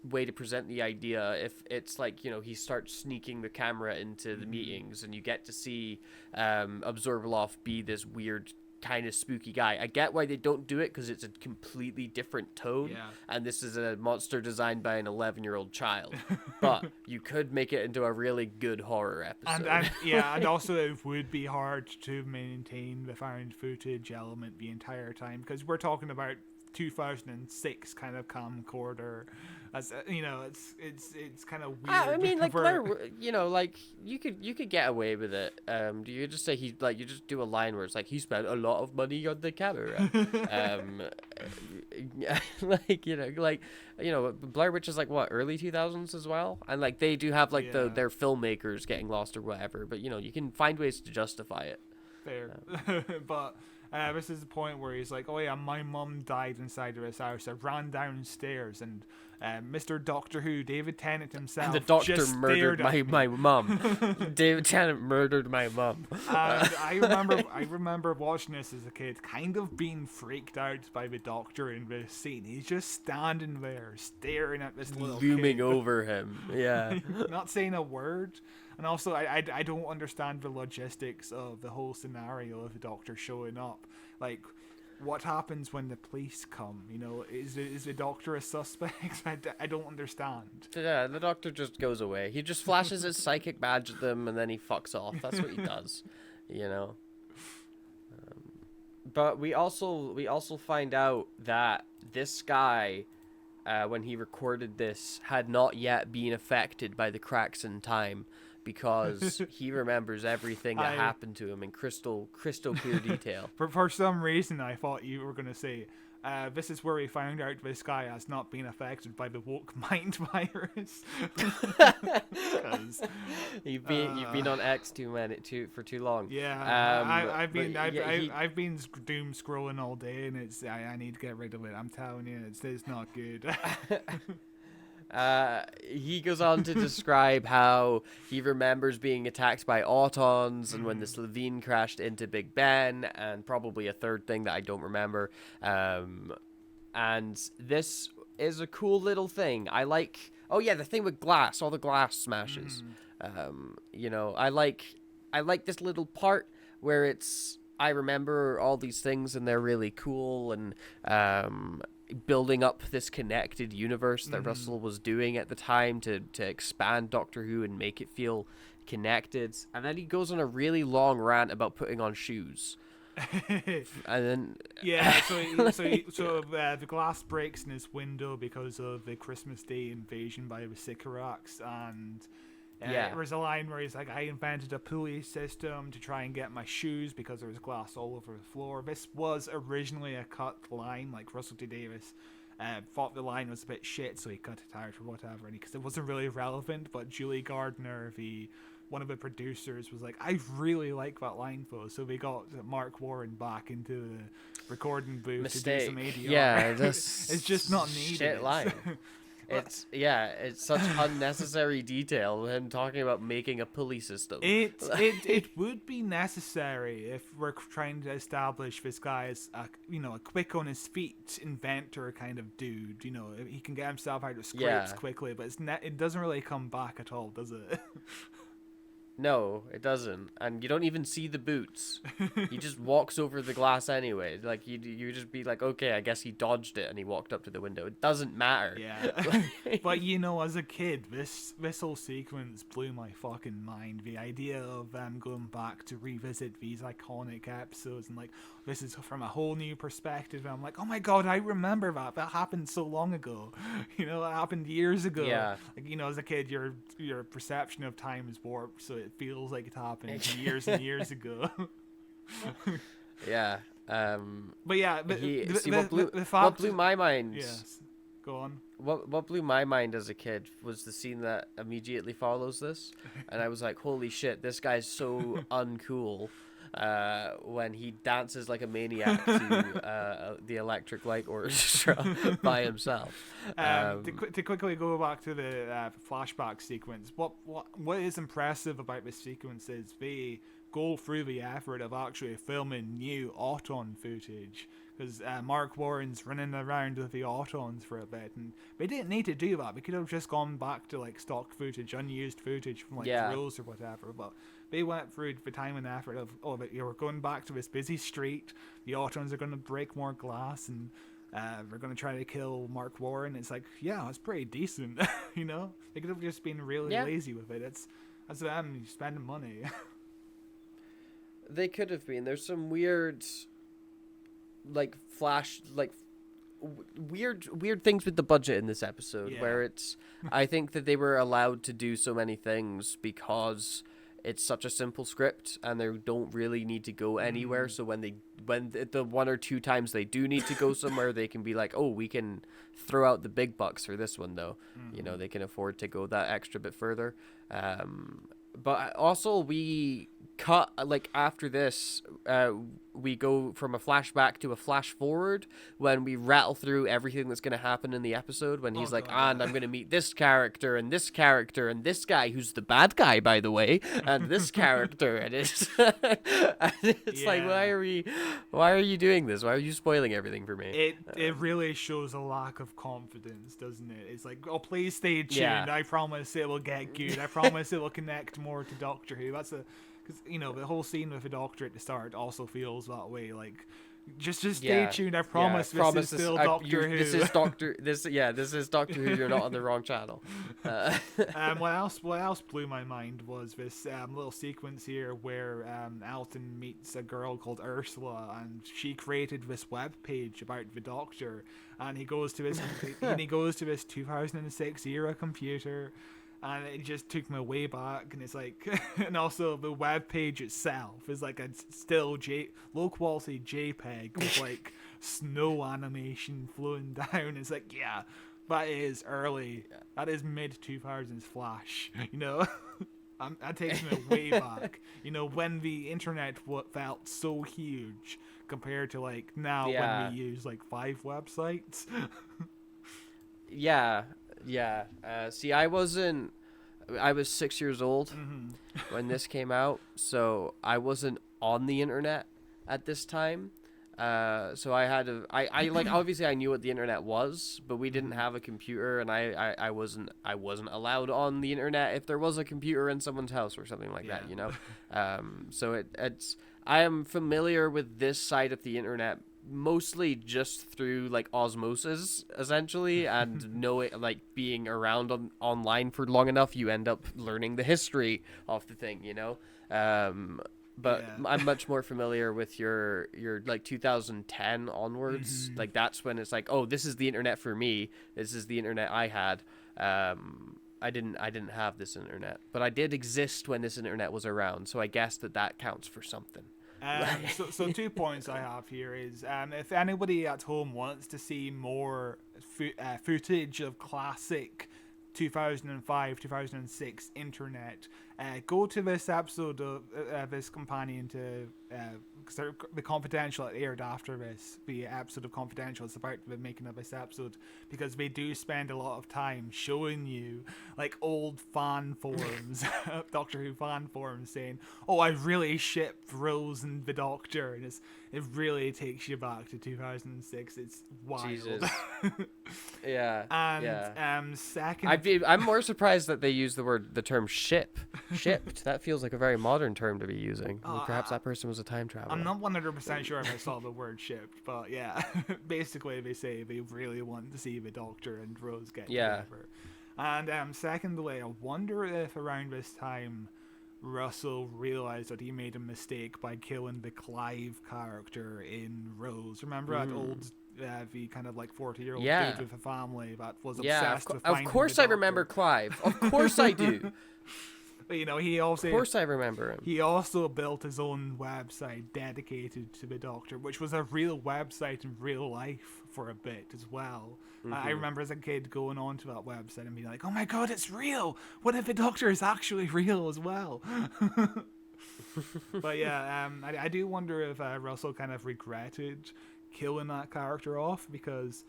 way to present the idea if it's like, you know, he starts sneaking the camera into the meetings and you get to see Absorbalof be this weird kind of spooky guy. I get why they don't do it, because it's a completely different tone, and this is a monster designed by an 11-year-old child. But you could make it into a really good horror episode. And also it would be hard to maintain the found footage element the entire time, because we're talking about 2006 kind of camcorder. As you know, it's kind of weird. I mean, like Blair, you know, like you could get away with it. Do you just say you just do a line where it's like he spent a lot of money on the camera. Blair Witch is like what, early 2000s as well, and like they do have like their filmmakers getting lost or whatever, but you know, you can find ways to justify it. Fair. But this is the point where he's like, oh yeah, my mum died inside of his house. I ran downstairs, and Mr. Doctor Who, David Tennant himself, and the Doctor just murdered my mum. David Tennant murdered my mum. And I remember watching this as a kid, kind of being freaked out by the Doctor in this scene. He's just standing there, staring at this little looming kid. over him. Yeah. Not saying a word. And also, I don't understand the logistics of the whole scenario of the Doctor showing up. Like, what happens when the police come? You know, is the Doctor a suspect? I don't understand. Yeah, the Doctor just goes away. He just flashes his psychic badge at them, and then he fucks off. That's what he does. You know. But we also find out that this guy, when he recorded this, had not yet been affected by the cracks in time, because he remembers everything that happened to him in crystal clear detail. For some reason, I thought you were going to say, this is where we found out this guy has not been affected by the woke mind virus. You've been on X for too long. Yeah, I've been doom scrolling all day, and I need to get rid of it. I'm telling you, it's not good. He goes on to describe how he remembers being attacked by Autons, and when the Slovene crashed into Big Ben, and probably a third thing that I don't remember. And this is a cool little thing. I like. Oh yeah, the thing with glass, all the glass smashes. I like this little part where I remember all these things, and they're really cool, and building up this connected universe that Russell was doing at the time to expand Doctor Who and make it feel connected. And then he goes on a really long rant about putting on shoes. And then the glass breaks in his window because of the Christmas Day invasion by the Sycorax, and there was a line where he's like, I invented a pulley system to try and get my shoes because there was glass all over the floor. This was originally a cut line. Like, Russell T Davies thought the line was a bit shit, so he cut it out or whatever, because it wasn't really relevant. But Julie Gardner, one of the producers, was like, I really like that line, though. So they got Mark Warren back into the recording booth to do some ADR. Yeah, it's just not needed. Shit line. It's such unnecessary detail. Him talking about making a pulley system. It would be necessary if we're trying to establish this guy as a quick on his feet inventor kind of dude. He can get himself out of scrapes quickly, but it doesn't really come back at all, does it? No, it doesn't. And you don't even see the boots. He just walks over the glass anyway. Like, you just be like, okay, I guess he dodged it and he walked up to the window. It doesn't matter. Yeah. But, as a kid, this whole sequence blew my fucking mind. The idea of them going back to revisit these iconic episodes and, like, this is from a whole new perspective. And I'm like, oh my god, I remember that. That happened so long ago. It happened years ago. Yeah. Like, as a kid, your perception of time is warped, so it feels like it happened years and years ago. Yeah. But yeah, what blew my mind. Yes. Go on. What blew my mind as a kid was the scene that immediately follows this, and I was like, holy shit, this guy's so uncool. When he dances like a maniac to the Electric Light Orchestra by himself. To quickly go back to the flashback sequence, what is impressive about this sequence is they go through the effort of actually filming new Auton footage, because Mark Warren's running around with the Autons for a bit, and they didn't need to do that. They could have just gone back to like stock footage, unused footage from drills or whatever, but they went through the time and effort of, we're going back to this busy street, the Autons are going to break more glass, and we're going to try to kill Mark Warren. It's like, yeah, it's pretty decent. They could have just been really lazy with it. That's them spending money. They could have been. There's some weird weird things with the budget in this episode, where it's I think that they were allowed to do so many things because it's such a simple script and they don't really need to go anywhere. So when the one or two times they do need to go somewhere, they can be like, oh, we can throw out the big bucks for this one though. They can afford to go that extra bit further. But also we cut, like, after this, we go from a flashback to a flash forward when we rattle through everything that's going to happen in the episode, when he's and I'm going to meet this character and this character and this guy who's the bad guy, by the way, and this character, and it's like, why are you doing this? Why are you spoiling everything for me? It really shows a lack of confidence, doesn't it? It's like, oh, please stay tuned. I promise it will get good. I promise it will connect more to Doctor Who. Because the whole scene with the Doctor at the start also feels that way. Like, Just stay Yeah, tuned. I yeah, promise. This is still Doctor Who. This is Doctor Who. You're not on the wrong channel. What else blew my mind was this little sequence here where Alton meets a girl called Ursula, and she created this web page about the Doctor, and he goes to his 2006 era computer. And it just took me way back, and it's like, and also the web page itself is like a still low quality JPEG with like snow animation flowing down. It's like, yeah, that is early. That is mid 2000s Flash. You know, that takes me way back. You know, when the internet felt so huge compared to like now when we use like 5 websites. Yeah. See, I was 6 years old when this came out, so I wasn't on the internet at this time. So I like obviously I knew what the internet was, but we didn't have a computer, and I wasn't allowed on the internet if there was a computer in someone's house or something like that, you know. So I am familiar with this side of the internet mostly just through like osmosis, essentially, and knowing, like, being around online for long enough, you end up learning the history of the thing, you know. But I'm much more familiar with your like 2010 onwards. Like, that's when it's like, oh, this is the internet for me. This is the internet I had. I didn't have this internet, but I did exist when this internet was around. So I guess that counts for something. So 2 points I have here is if anybody at home wants to see more footage of classic 2005, 2006 internet, go to this episode of this companion to the Confidential. It aired after this, the episode of Confidential. It's about the making of this episode, because they do spend a lot of time showing you like old fan forums, Doctor Who fan forums, saying, oh, I really shipped Rose and the Doctor, and it really takes you back to 2006. It's wild. Jesus. Yeah. And second, I'm more surprised that they use the term shipped. That feels like a very modern term to be using. I mean, perhaps that person was a time traveler. I'm not 100% sure if I saw the word shipped, but yeah, basically they say they really want to see the Doctor and Rose get together. And secondly, I wonder if around this time Russell realized that he made a mistake by killing the Clive character in Rose. Remember that old the kind of like 40-year-old dude with a family that was obsessed with finding of course the I Doctor. remember Clive. Of course I do. But, you know, he also... Of course I remember him. He also built his own website dedicated to the Doctor, which was a real website in real life for a bit as well. I remember as a kid going onto that website and being like, oh my god, it's real! What if the Doctor is actually real as well? But yeah, I do wonder if Russell kind of regretted killing that character off, because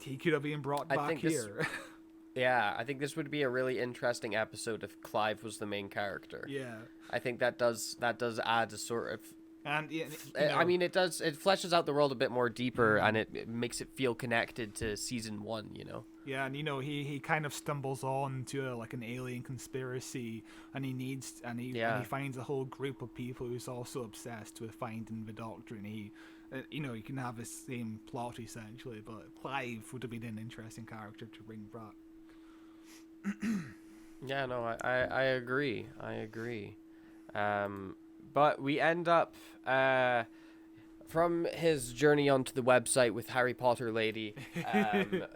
he could have been brought back here. Yeah, I think this would be a really interesting episode if Clive was the main character. Yeah, I think that does add a sort of, and I mean, it fleshes out the world a bit more deeper, and it makes it feel connected to season 1, you know. Yeah, and you know, he kind of stumbles on to like an alien conspiracy, and he finds a whole group of people who's also obsessed with finding the Doctor, and he you can have the same plot essentially, but Clive would have been an interesting character to bring back. Yeah, no, I agree. But we end up from his journey onto the website with Harry Potter lady.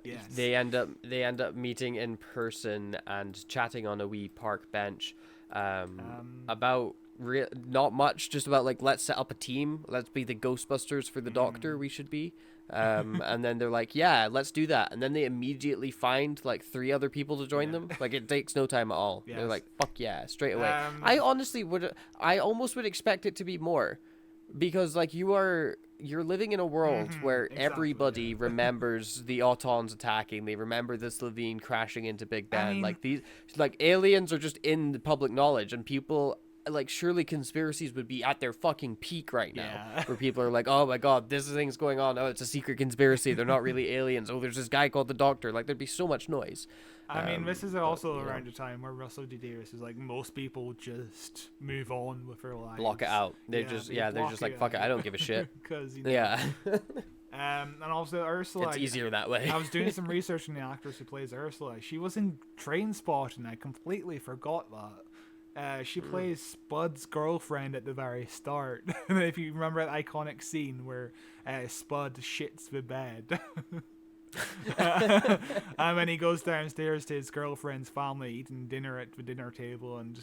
Yes. They end up meeting in person and chatting on a wee park bench about not much, just about like, let's set up a team. Let's be the Ghostbusters for the Doctor. We should be. And then they're like, yeah, let's do that. And then they immediately find like 3 other people to join them. Like, it takes no time at all. Yes. They're like, fuck yeah, straight away. I almost would expect it to be more, because like you're living in a world where everybody remembers the Autons attacking. They remember the Slovene crashing into Big Ben. Like, these, like, aliens are just in the public knowledge, and people like surely conspiracies would be at their fucking peak right now, Yeah. where people are like, oh my god, this thing's going on. Oh, it's a secret conspiracy. They're not really aliens. Oh, there's this guy called the Doctor. Like, there'd be so much noise. I mean, this is also you know. around the time where Russell T Davies is like, most people just move on with their lives. Block it out. They're Yeah, just they they're block just like, it fuck it, out. I don't give a shit. Because Yeah. and also Ursula. It's easier that way. I was doing some research on the actress who plays Ursula. She was in Trainspotting. I completely forgot that. She plays Spud's girlfriend at the very start. If you remember that iconic scene where Spud shits the bed. And when he goes downstairs to his girlfriend's family eating dinner at the dinner table, and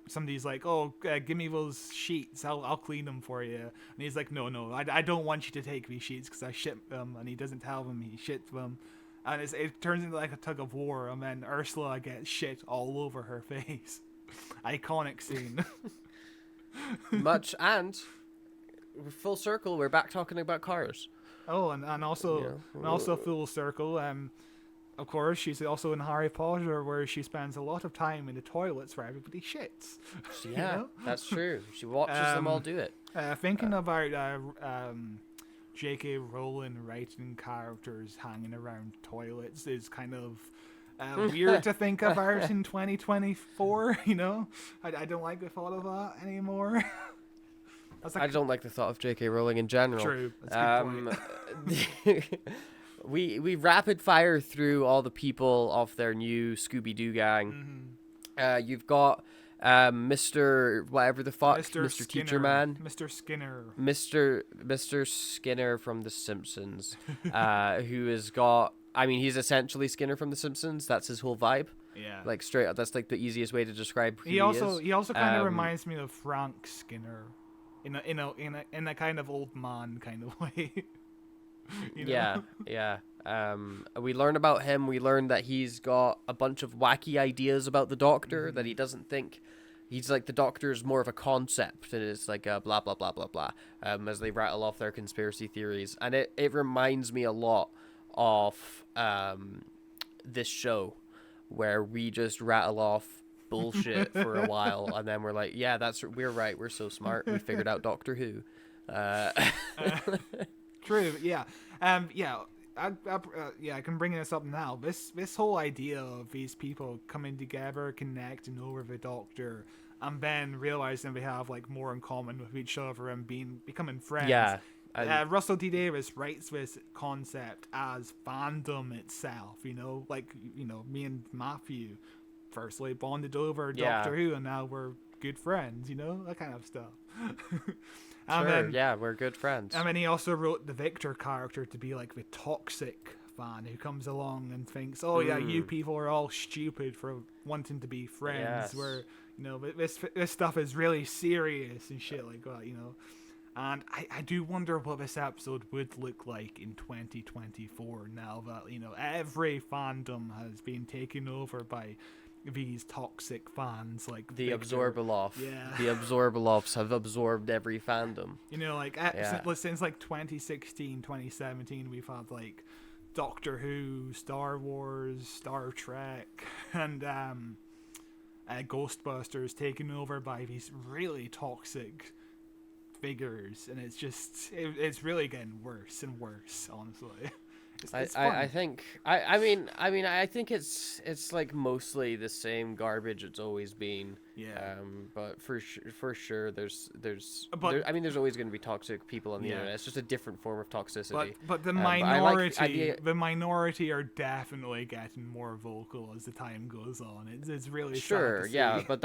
somebody's like, "Oh, give me those sheets. I'll clean them for you." And he's like, "No, I don't want you to take these sheets because I shit them." And he doesn't tell them he shits them, and it turns into like a tug of war. And then Ursula gets shit all over her face. Iconic scene. Much, and full circle, we're back talking about cars. Oh, and also full circle. Of course, she's also in Harry Potter, where she spends a lot of time in the toilets where everybody shits. Yeah, You know? that's true. She watches them all do it. Thinking about J.K. Rowling writing characters hanging around toilets is kind of weird to think about in 2024. You know, I don't like the thought of that anymore. I don't like the thought of J.K. Rowling in general. True. That's a good point. we rapid fire through all the people of their new Scooby-Doo gang. Mm-hmm. You've got Mr. whatever the fuck, Mr. Teacher Man, Mr. Skinner, Mr. Skinner from The Simpsons, who has got. I mean, he's essentially Skinner from The Simpsons. That's his whole vibe. Yeah. Like straight up. That's like the easiest way to describe who He also is. kind of reminds me of Frank Skinner, in a kind of old man kind of way. You know? Yeah. We learn about him. We learn that he's got a bunch of wacky ideas about the Doctor that he doesn't think. He's like, the Doctor is more of a concept, and it's like a blah blah blah blah blah. As they rattle off their conspiracy theories, and it reminds me a lot of this show, where we just rattle off bullshit for a while, and then we're like, yeah, we're right. We're so smart. We figured out Doctor Who. True. Yeah. I can bring this up now. This whole idea of these people coming together, connecting over the Doctor, and then realizing they have like more in common with each other and becoming friends. Yeah. Russell T Davies writes this concept as fandom itself. Me and Matthew firstly bonded over Doctor Who, and now we're good friends. That kind of stuff. We're good friends. And then he also wrote the Victor character to be like the toxic fan who comes along and thinks, "Oh yeah, you people are all stupid for wanting to be friends." Yes. Where this stuff is really serious and shit like that. And I do wonder what this episode would look like in 2024 now that every fandom has been taken over by these toxic fans like the Victor. Absorbalof. Yeah. The Absorbalofs have absorbed every fandom. Since like 2016, 2017, we've had like Doctor Who, Star Wars, Star Trek, and Ghostbusters taken over by these really toxic figures, and it's really getting worse and worse, honestly. It's fun. I think I think it's like mostly the same garbage it's always been. Yeah. But for sure there's But- there's always going to be toxic people on the internet. It's just a different form of toxicity. But the but I like the idea- the minority are definitely getting more vocal as the time goes on. It's really Sure, sad to yeah, see. but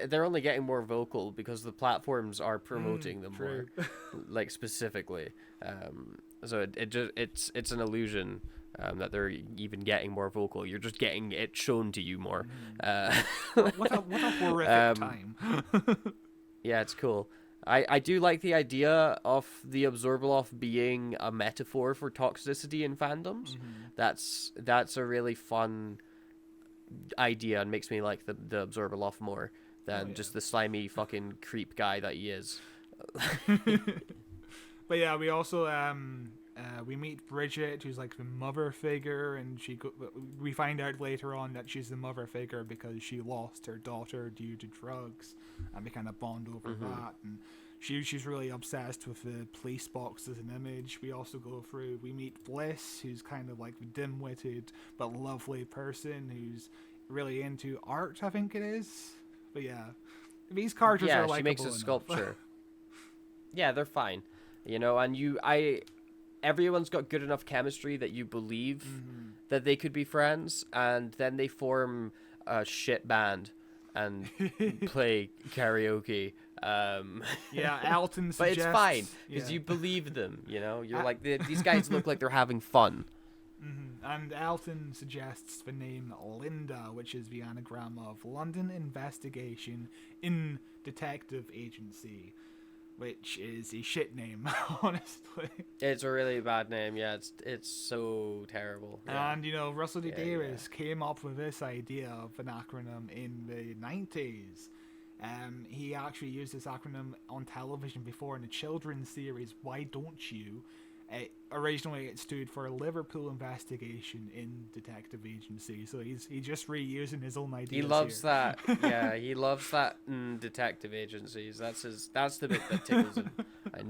they're only getting more vocal because the platforms are promoting them true. more, like specifically. So it's an illusion that they're even getting more vocal. You're just getting it shown to you more. What a horrific time. Yeah, it's cool. I do like the idea of the Absorbalof being a metaphor for toxicity in fandoms. That's a really fun idea and makes me like the Absorbalof more than just the slimy fucking creep guy that he is. But yeah, we also We meet Bridget, who's like the mother figure, and we find out later on that she's the mother figure because she lost her daughter due to drugs, and we kind of bond over that. And she's really obsessed with the police box as an image. We also we meet Bliss, who's kind of like the dim-witted but lovely person who's really into art, I think it is. But yeah, these characters are she makes a enough. sculpture. Yeah, they're fine. You know, and everyone's got good enough chemistry that you believe that they could be friends, and then they form a shit band and play karaoke. Yeah, Alton suggests... But it's fine, because you believe them, you know? You're like, these guys look like they're having fun. And Alton suggests the name Linda, which is the anagram of London Investigation in Detective Agency, which is a shit name, honestly. It's a really bad name, yeah. It's so terrible. Yeah. And, you know, Russell T Davies came up with this idea of an acronym in the 90s. He actually used this acronym on television before in the children's series Why Don't You? Originally it stood for Liverpool Investigation in Detective Agency, so he's just reusing his own ideas. He loves here. that. Yeah, he loves that in detective agencies. That's the bit that tickles him. I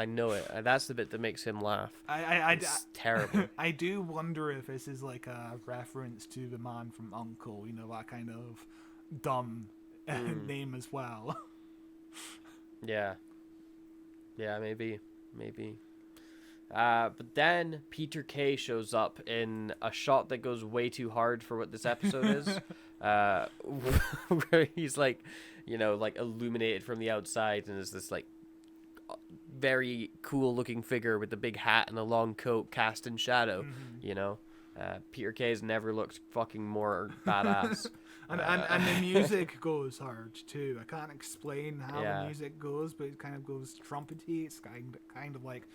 know it. That's the bit that makes him laugh. It's terrible. I do wonder if this is like a reference to the man from U.N.C.L.E., you know, that kind of dumb name as well. Yeah, maybe. But then Peter Kay shows up in a shot that goes way too hard for what this episode is, where he's like, you know, like illuminated from the outside, and is this like very cool looking figure with the big hat and a long coat cast in shadow. You know, Peter Kay's never looked fucking more badass. And the music goes hard too. I can't explain how the music goes, but it kind of goes trumpety. It's kind of like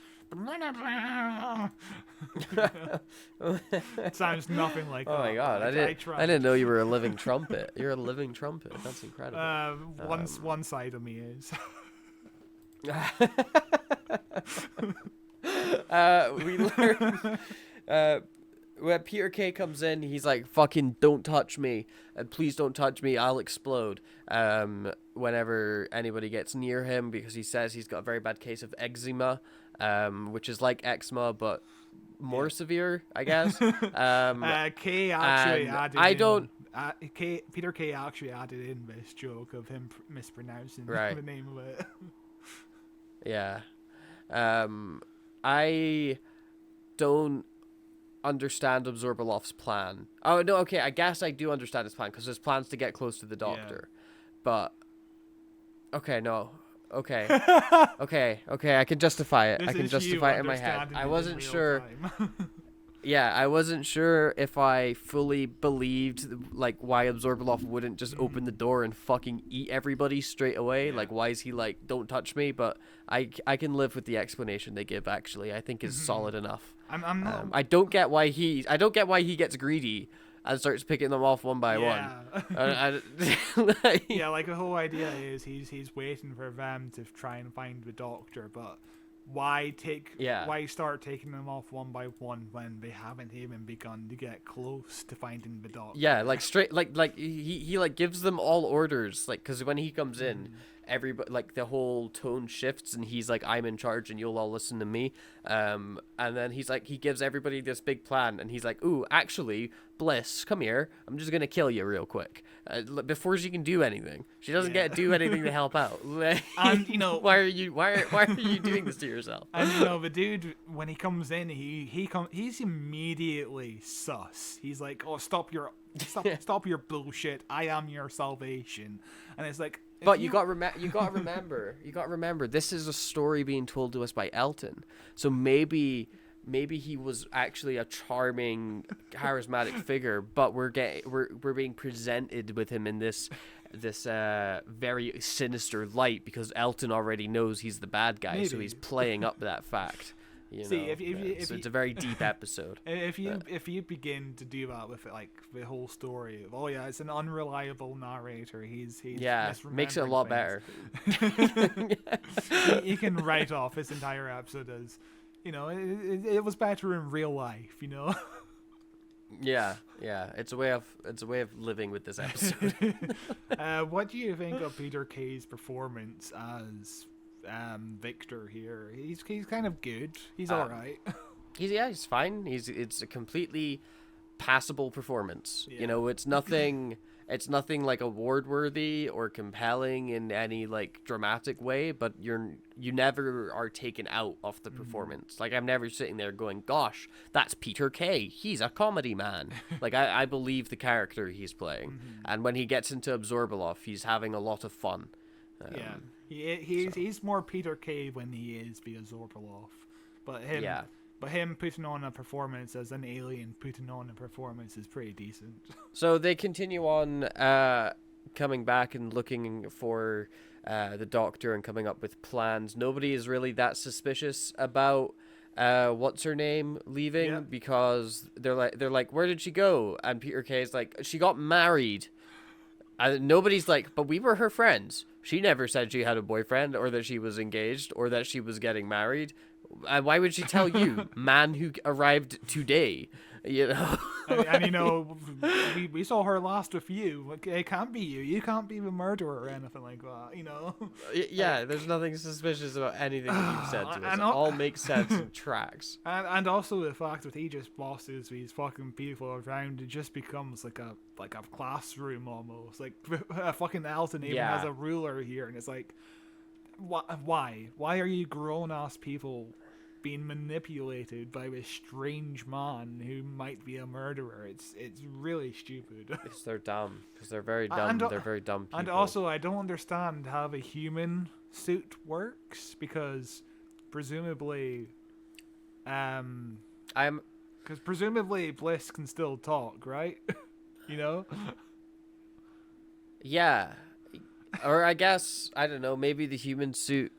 it sounds nothing like. Oh my god! I didn't know you were a living trumpet. You're a living trumpet. That's incredible. One side of me is. We learn. When Peter Kay comes in, he's like, fucking don't touch me. Please don't touch me. I'll explode. Whenever anybody gets near him, because he says he's got a very bad case of eczema, which is like eczema, but more severe, I guess. Kay actually added Peter Kay actually added in this joke of him mispronouncing the name of it. Yeah. I don't understand Absorbalof's plan. Oh no, okay, I guess I do understand his plan, because his plan's to get close to the doctor. But okay, I can justify it. I can justify it in my head. I wasn't sure. Yeah, I wasn't sure if I fully believed like why Absorbalof wouldn't just open the door and fucking eat everybody straight away. Like, why is he like, don't touch me? But I can live with the explanation they give. Actually, I think is solid enough. I'm not. I don't get why he gets greedy and starts picking them off one by one. Yeah, like the whole idea is he's waiting for them to try and find the doctor, but why start taking them off one by one when they haven't even begun to get close to finding the doctor? Yeah, like straight like he like gives them all orders, like, because when he comes in, everybody, like, the whole tone shifts and he's like, I'm in charge and you'll all listen to me. And then he's like, he gives everybody this big plan and he's like, ooh, actually, Bliss, come here, I'm just gonna kill you real quick before she can do anything. She doesn't get to do anything to help out. And you know, why are you doing this to yourself? And you know, the dude, when he comes in, he's immediately sus. He's like, oh, stop your bullshit, I am your salvation. And it's like, but you got to remember, this is a story being told to us by Elton. So maybe he was actually a charming, charismatic figure, but we're being presented with him in this very sinister light because Elton already knows he's the bad guy, so he's playing up that fact. So it's a very deep episode. If you begin to do that with it, like the whole story of, it's an unreliable narrator, he's makes it a lot better. You can write off this entire episode as You know, it was better in real life. You know. Yeah. It's a way of living with this episode. What do you think of Peter Kay's performance as Victor here? He's kind of good. He's all right. He's fine. It's a completely passable performance. Yeah. You know, it's nothing like award worthy or compelling in any like dramatic way, but you never are taken out of the performance. Like I'm never sitting there going, gosh, that's Peter Kay, he's a comedy man. Like I believe the character he's playing. And when he gets into Absorbalof, he's having a lot of fun. He's more Peter Kay when he is the Absorbalof, but him putting on a performance as an alien putting on a performance is pretty decent. So they continue on coming back and looking for the Doctor and coming up with plans. Nobody is really that suspicious about what's her name leaving because they're like, where did she go? And Peter Kay's like, she got married. And nobody's like, but we were her friends. She never said she had a boyfriend or that she was engaged or that she was getting married. Why would she tell you, man who arrived today? You know, and you know, we saw her last with you. It can't be you. You can't be the murderer or anything like that. You know. Yeah, there's nothing suspicious about anything that you've said to us. It all makes sense and tracks. And also the fact that he just bosses these fucking people around, it just becomes like a classroom almost. Like a fucking Elton even has a ruler here, and it's like, why are you grown ass people being manipulated by this strange man who might be a murderer? It's really stupid. Because they're dumb. Because they're very dumb. They're very dumb people. And also, I don't understand how the human suit works, because presumably, presumably Bliss can still talk, right? You know? Yeah. Or I guess, I don't know, maybe the human suit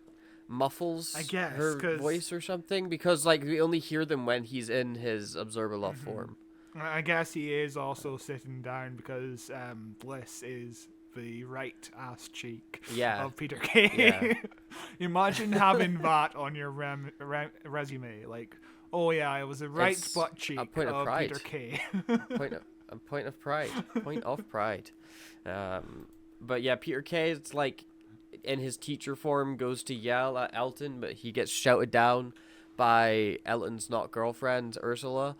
muffles her voice or something, because like we only hear them when he's in his Absorbalof form. I guess he is also sitting down because Bliss is the right ass cheek of Peter Kay. Yeah. Imagine having that on your resume, like, oh yeah, I was a right butt cheek of Peter Kay. Point of pride. But yeah, Peter Kay, it's like in his teacher form goes to yell at Elton, but he gets shouted down by Elton's not girlfriend, Ursula.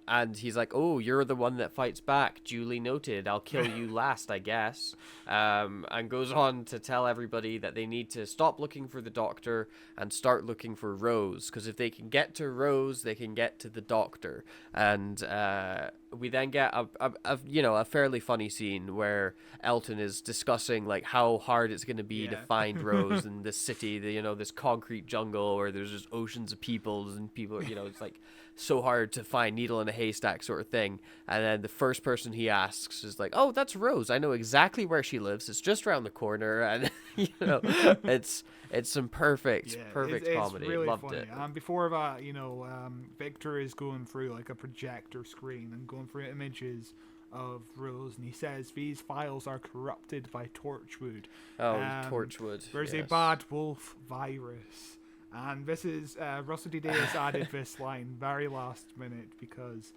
And he's like, oh, you're the one that fights back. Duly noted. I'll kill you last, I guess. And goes on to tell everybody that they need to stop looking for the Doctor and start looking for Rose. Because if they can get to Rose, they can get to the Doctor. And we then get a fairly funny scene where Elton is discussing like how hard it's going to be to find Rose in this city, this concrete jungle where there's just oceans of people and people, it's like so hard to find needle in a haystack sort of thing. And then the first person he asks is like, oh, that's Rose. I know exactly where she lives. It's just around the corner. And it's some perfect comedy. Really Loved funny. it. Before that, Victor is going through like a projector screen and going through images of Rose, and he says these files are corrupted by Torchwood. Torchwood. There's a bad wolf virus. And this is Russell T Davies added this line very last minute because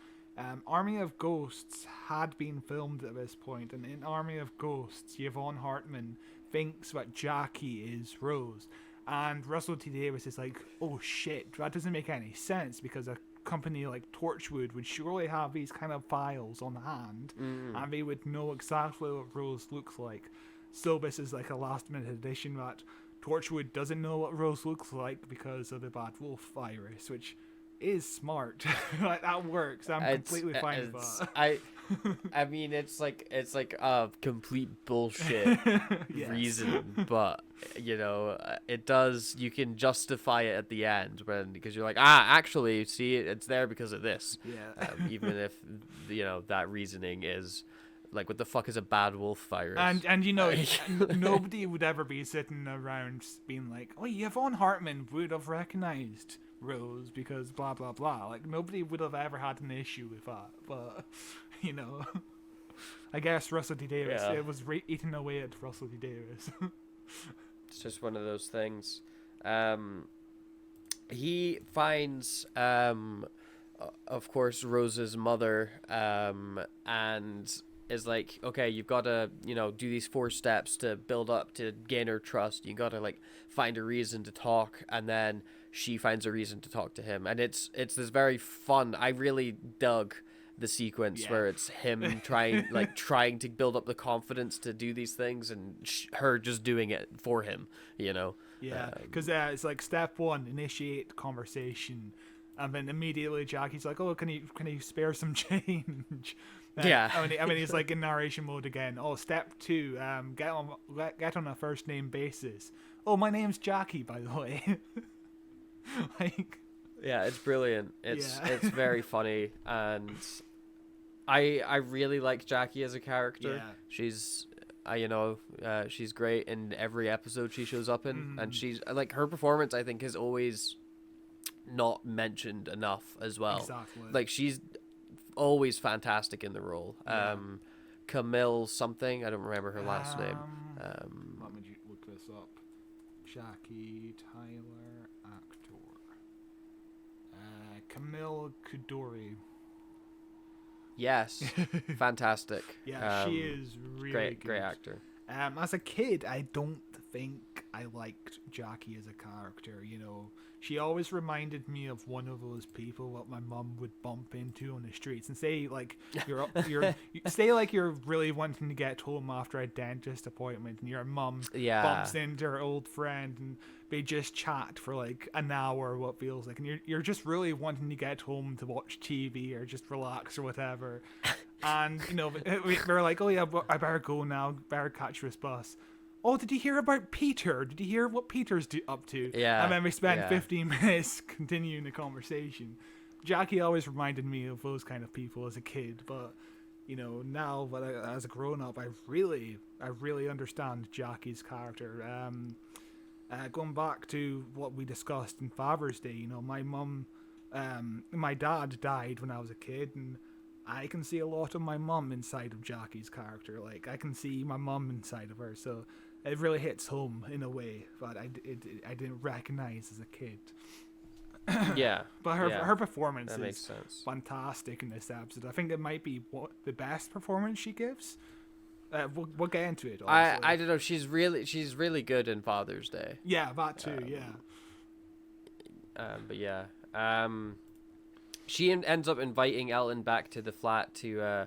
Army of Ghosts had been filmed at this point, and in Army of Ghosts, Yvonne Hartman thinks that Jackie is Rose, and Russell T Davies is like, oh shit, that doesn't make any sense, because a company like Torchwood would surely have these kind of files on hand, and they would know exactly what Rose looks like. So this is like a last minute addition that Torchwood doesn't know what Rose looks like because of the bad wolf virus, which is smart. Like, that works. I'm completely fine with that. I mean, it's like a complete bullshit reason, but it does. You can justify it at the end because you're like, actually, see, it's there because of this. Yeah. Even if that reasoning is. Like, what the fuck is a bad wolf virus? And nobody would ever be sitting around being like, oh, Yvonne Hartman would have recognized Rose because blah, blah, blah. Like, nobody would have ever had an issue with that. But, I guess Russell T Davies, it was eating away at Russell T Davies. It's just one of those things. he finds, of course, Rose's mother, and is like, okay, you've got to, do these 4 steps to build up to gain her trust. You got to like find a reason to talk, and then she finds a reason to talk to him, and it's this very fun. I really dug the sequence where it's him trying to build up the confidence to do these things, and her just doing it for him. Yeah, because it's like step 1, initiate conversation, and then immediately Jackie's like, "Oh, can you spare some change?" He's like in narration mode again. Oh, step 2, get on a first name basis. Oh, my name's Jackie, by the way. Like, yeah, it's brilliant. It's very funny, and I really like Jackie as a character. Yeah. She's she's great in every episode she shows up in, and she's like, her performance I think is always not mentioned enough as well. Exactly. Like, she's always fantastic in the role. Camille something, I don't remember her last name. Let me look this up. Jackie Tyler, actor. Camille Kudori. Yes, fantastic. Yeah, she is really great, good. great actor. As a kid, I don't think I liked Jackie as a character. She always reminded me of one of those people that my mum would bump into on the streets and say like you're really wanting to get home after a dentist appointment, and your mum bumps into her old friend and they just chat for like an hour, what feels like, and you're just really wanting to get home to watch TV or just relax or whatever. And we're like, oh yeah, I better go now, better catch this bus. Oh, did you hear about Peter? Did you hear what Peter's up to? Yeah. And then we spent 15 minutes continuing the conversation. Jackie always reminded me of those kind of people as a kid, but now, but as a grown up, I really understand Jackie's character. Going back to what we discussed in Father's Day, my dad died when I was a kid, and I can see a lot of my mum inside of Jackie's character. Like, I can see my mum inside of her, so it really hits home in a way that I didn't recognize as a kid. Yeah. But her performance that makes is sense. fantastic in this episode. I think it might be the best performance she gives. We'll get into it. I don't know. She's really good in Father's Day. Yeah, that too. But yeah. She ends up inviting Elton back to the flat to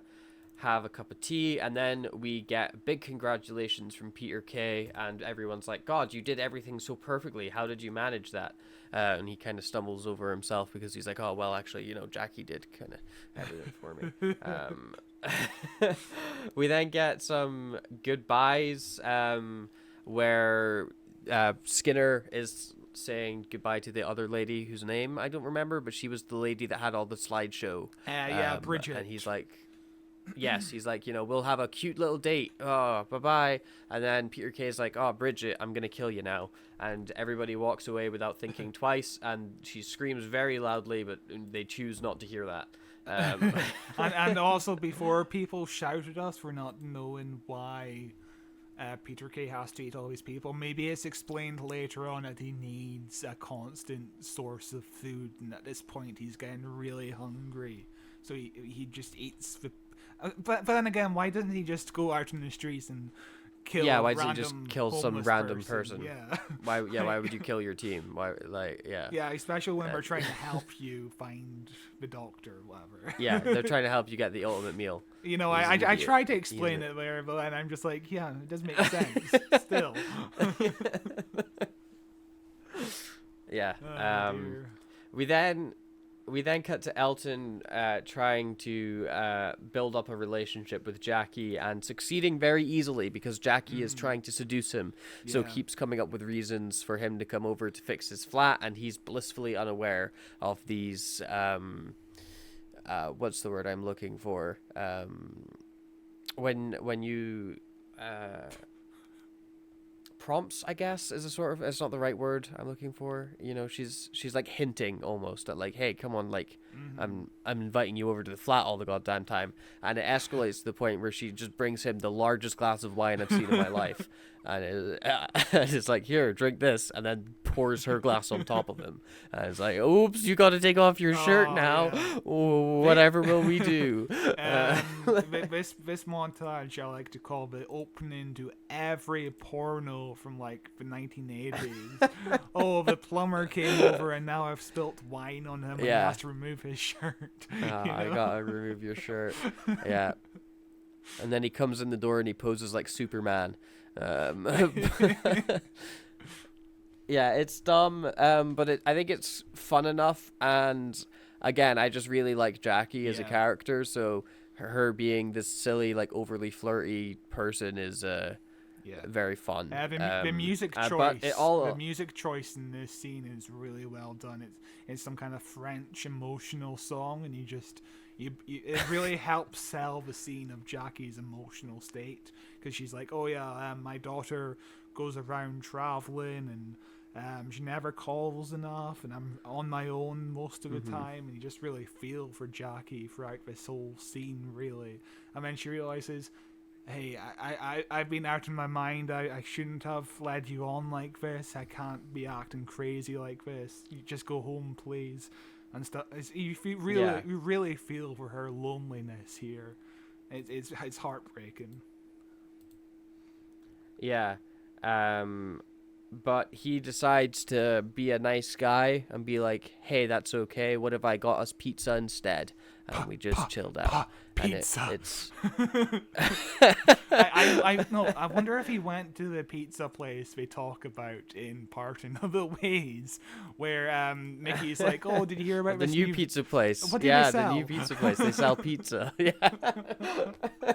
have a cup of tea, and then we get big congratulations from Peter Kay, and everyone's like, God, you did everything so perfectly. How did you manage that? And he kind of stumbles over himself because he's like, oh, well, actually, Jackie did kind of everything for me. We then get some goodbyes where Skinner is saying goodbye to the other lady whose name I don't remember, but she was the lady that had all the slideshow. Bridget. And he's like, yes, he's like, we'll have a cute little date. Oh, bye-bye. And then Peter Kay's like, oh, Bridget, I'm going to kill you now. And everybody walks away without thinking twice, and she screams very loudly, but they choose not to hear that. And also, before people shout at us for not knowing why Peter Kay has to eat all these people, maybe it's explained later on that he needs a constant source of food, and at this point he's getting really hungry, so he just eats but then again, why doesn't he just go out in the streets and kill why doesn't he just kill some random person? Yeah. Why would you kill your team? Why, yeah, especially when we're trying to help you find the doctor or whatever. Yeah, they're trying to help you get the ultimate meal. I tried to explain it there, but then I'm just like, yeah, it doesn't make sense still. Yeah. Dear. We then cut to Elton trying to build up a relationship with Jackie, and succeeding very easily because Jackie is trying to seduce him, so keeps coming up with reasons for him to come over to fix his flat, and he's blissfully unaware of these what's the word I'm looking for, when you prompts, I guess, is a sort of, it's not the right word I'm looking for. She's like hinting almost at like, hey, come on, like I'm inviting you over to the flat all the goddamn time. And it escalates to the point where she just brings him the largest glass of wine I've seen in my life. And it's like, here, drink this, and then pours her glass on top of him. And it's like, oops, you got to take off your shirt now. Yeah. Oh, whatever will we do? This montage I like to call the opening to every porno from like the 1980s. Oh, the plumber came over and now I've spilt wine on him and he has to remove his shirt. I gotta remove your shirt. Yeah. And then he comes in the door and he poses like Superman. Yeah, it's dumb, but I think it's fun enough. And again, I just really like Jackie as a character, so her being this silly, like overly flirty person is very fun. The music choice, but the music choice in this scene is really well done. It's some kind of French emotional song, and it really helps sell the scene of Jackie's emotional state, because she's like, oh yeah, my daughter goes around traveling and she never calls enough, and I'm on my own most of the time, and you just really feel for Jackie throughout this whole scene, really. And then she realizes, hey, I've been out of my mind. I shouldn't have led you on like this. I can't be acting crazy like this. You just go home, please. And stuff. You really feel for her loneliness here. It's heartbreaking. Yeah. But he decides to be a nice guy and be like, hey, that's okay. What if I got us pizza instead? And we just chilled out. Pizza. It's I wonder if he went to the pizza place they talk about in Part in Other Ways, where Mickey's like, oh, did you hear about the this new pizza place? What do they sell? The new pizza place. They sell pizza. Yeah.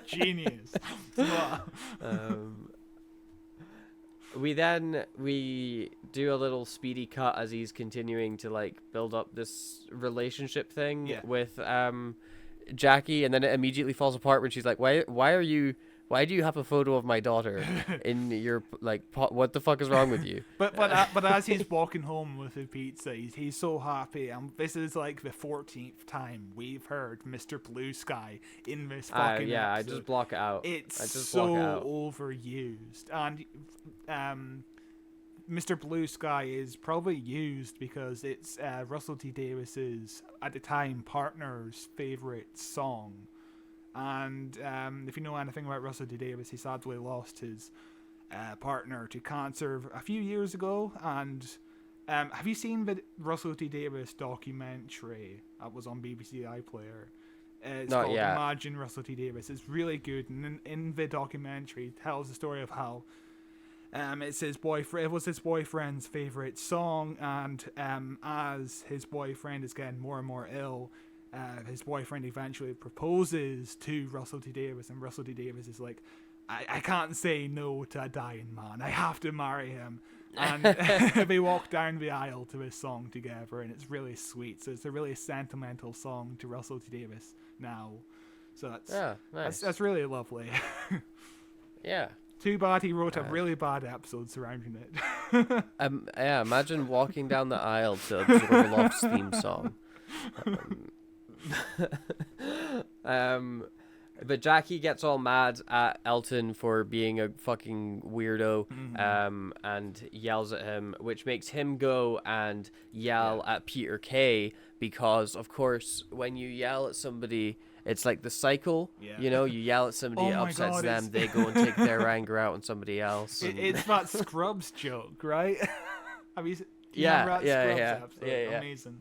Genius. We do a little speedy cut as he's continuing to like build up this relationship thing with Jackie, and then it immediately falls apart when she's like, why do you have a photo of my daughter in your like what the fuck is wrong with you? But as he's walking home with the pizza, he's so happy, and this is like the 14th time we've heard Mr. Blue Sky in this fucking episode. I just block it out. It's so overused, and Mr. Blue Sky is probably used because it's Russell T Davis's, at the time, partner's favorite song. And if you know anything about Russell T Davis, he sadly lost his partner to cancer a few years ago. And have you seen the Russell T Davis documentary that was on BBC iPlayer? It's Not called yet. Imagine Russell T Davis. It's really good, and in the documentary, it tells the story of how it's his boyfriend. It was his boyfriend's favorite song, and as his boyfriend is getting more and more ill, his boyfriend eventually proposes to Russell T Davis, and Russell T Davis is like, I can't say no to a dying man. I have to marry him. And they walk down the aisle to his song together, and it's really sweet. So it's a really sentimental song to Russell T Davis now. So that's really lovely. Yeah. Too bad he wrote a really bad episode surrounding it. Imagine walking down the aisle to Absorbalof's theme song. But Jackie gets all mad at Elton for being a fucking weirdo, and yells at him, which makes him go and yell at Peter Kay, because, of course, when you yell at somebody, it's like the cycle, you know, you yell at somebody, it upsets them, they go and take their anger out on somebody else. It's that Scrubs joke, right? Have you? Yeah. Amazing.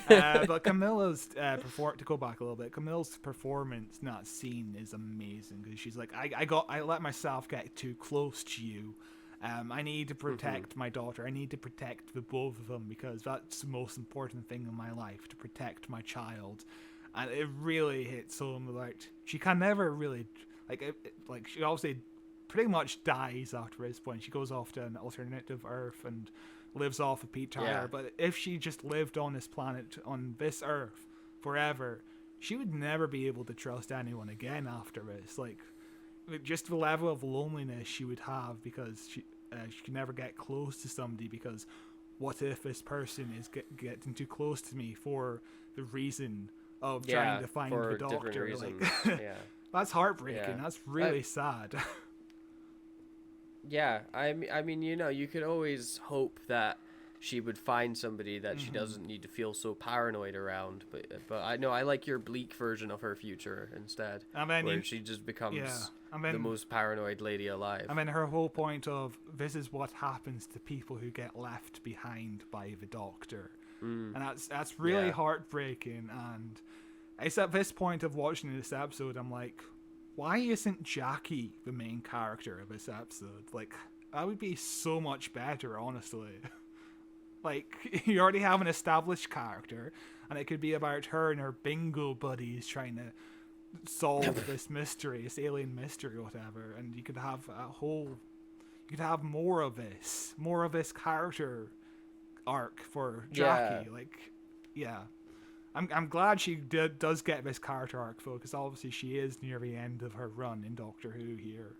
But Camilla's to go back a little bit, Camilla's performance in that scene is amazing, because she's like, I let myself get too close to you. I need to protect my daughter. I need to protect the both of them, because that's the most important thing in my life, to protect my child. And it really hits home. Like, she can never really she obviously pretty much dies after this point. She goes off to an alternative Earth and lives off of Pete Tyler. Yeah. But if she just lived on this planet, on this Earth, forever, she would never be able to trust anyone again after this. Like, just the level of loneliness she would have, because she could never get close to somebody, because what if this person is getting too close to me for the reason of trying to find the doctor? Like, yeah. That's heartbreaking. Yeah. That's really sad. Yeah, I mean, you could always hope that she would find somebody that she doesn't need to feel so paranoid around. But I know I like your bleak version of her future instead, where she just becomes the most paranoid lady alive. I mean, her whole point of this is what happens to people who get left behind by the doctor, and that's really heartbreaking. And it's at this point of watching this episode, I'm like, why isn't Jackie the main character of this episode? Like, that would be so much better, honestly. Like, you already have an established character, and it could be about her and her bingo buddies trying to solve this mystery, this alien mystery or whatever, and you could have more of this character arc for Jackie. Yeah. Like, yeah. I'm glad she does get this character arc, though, because obviously she is near the end of her run in Doctor Who here.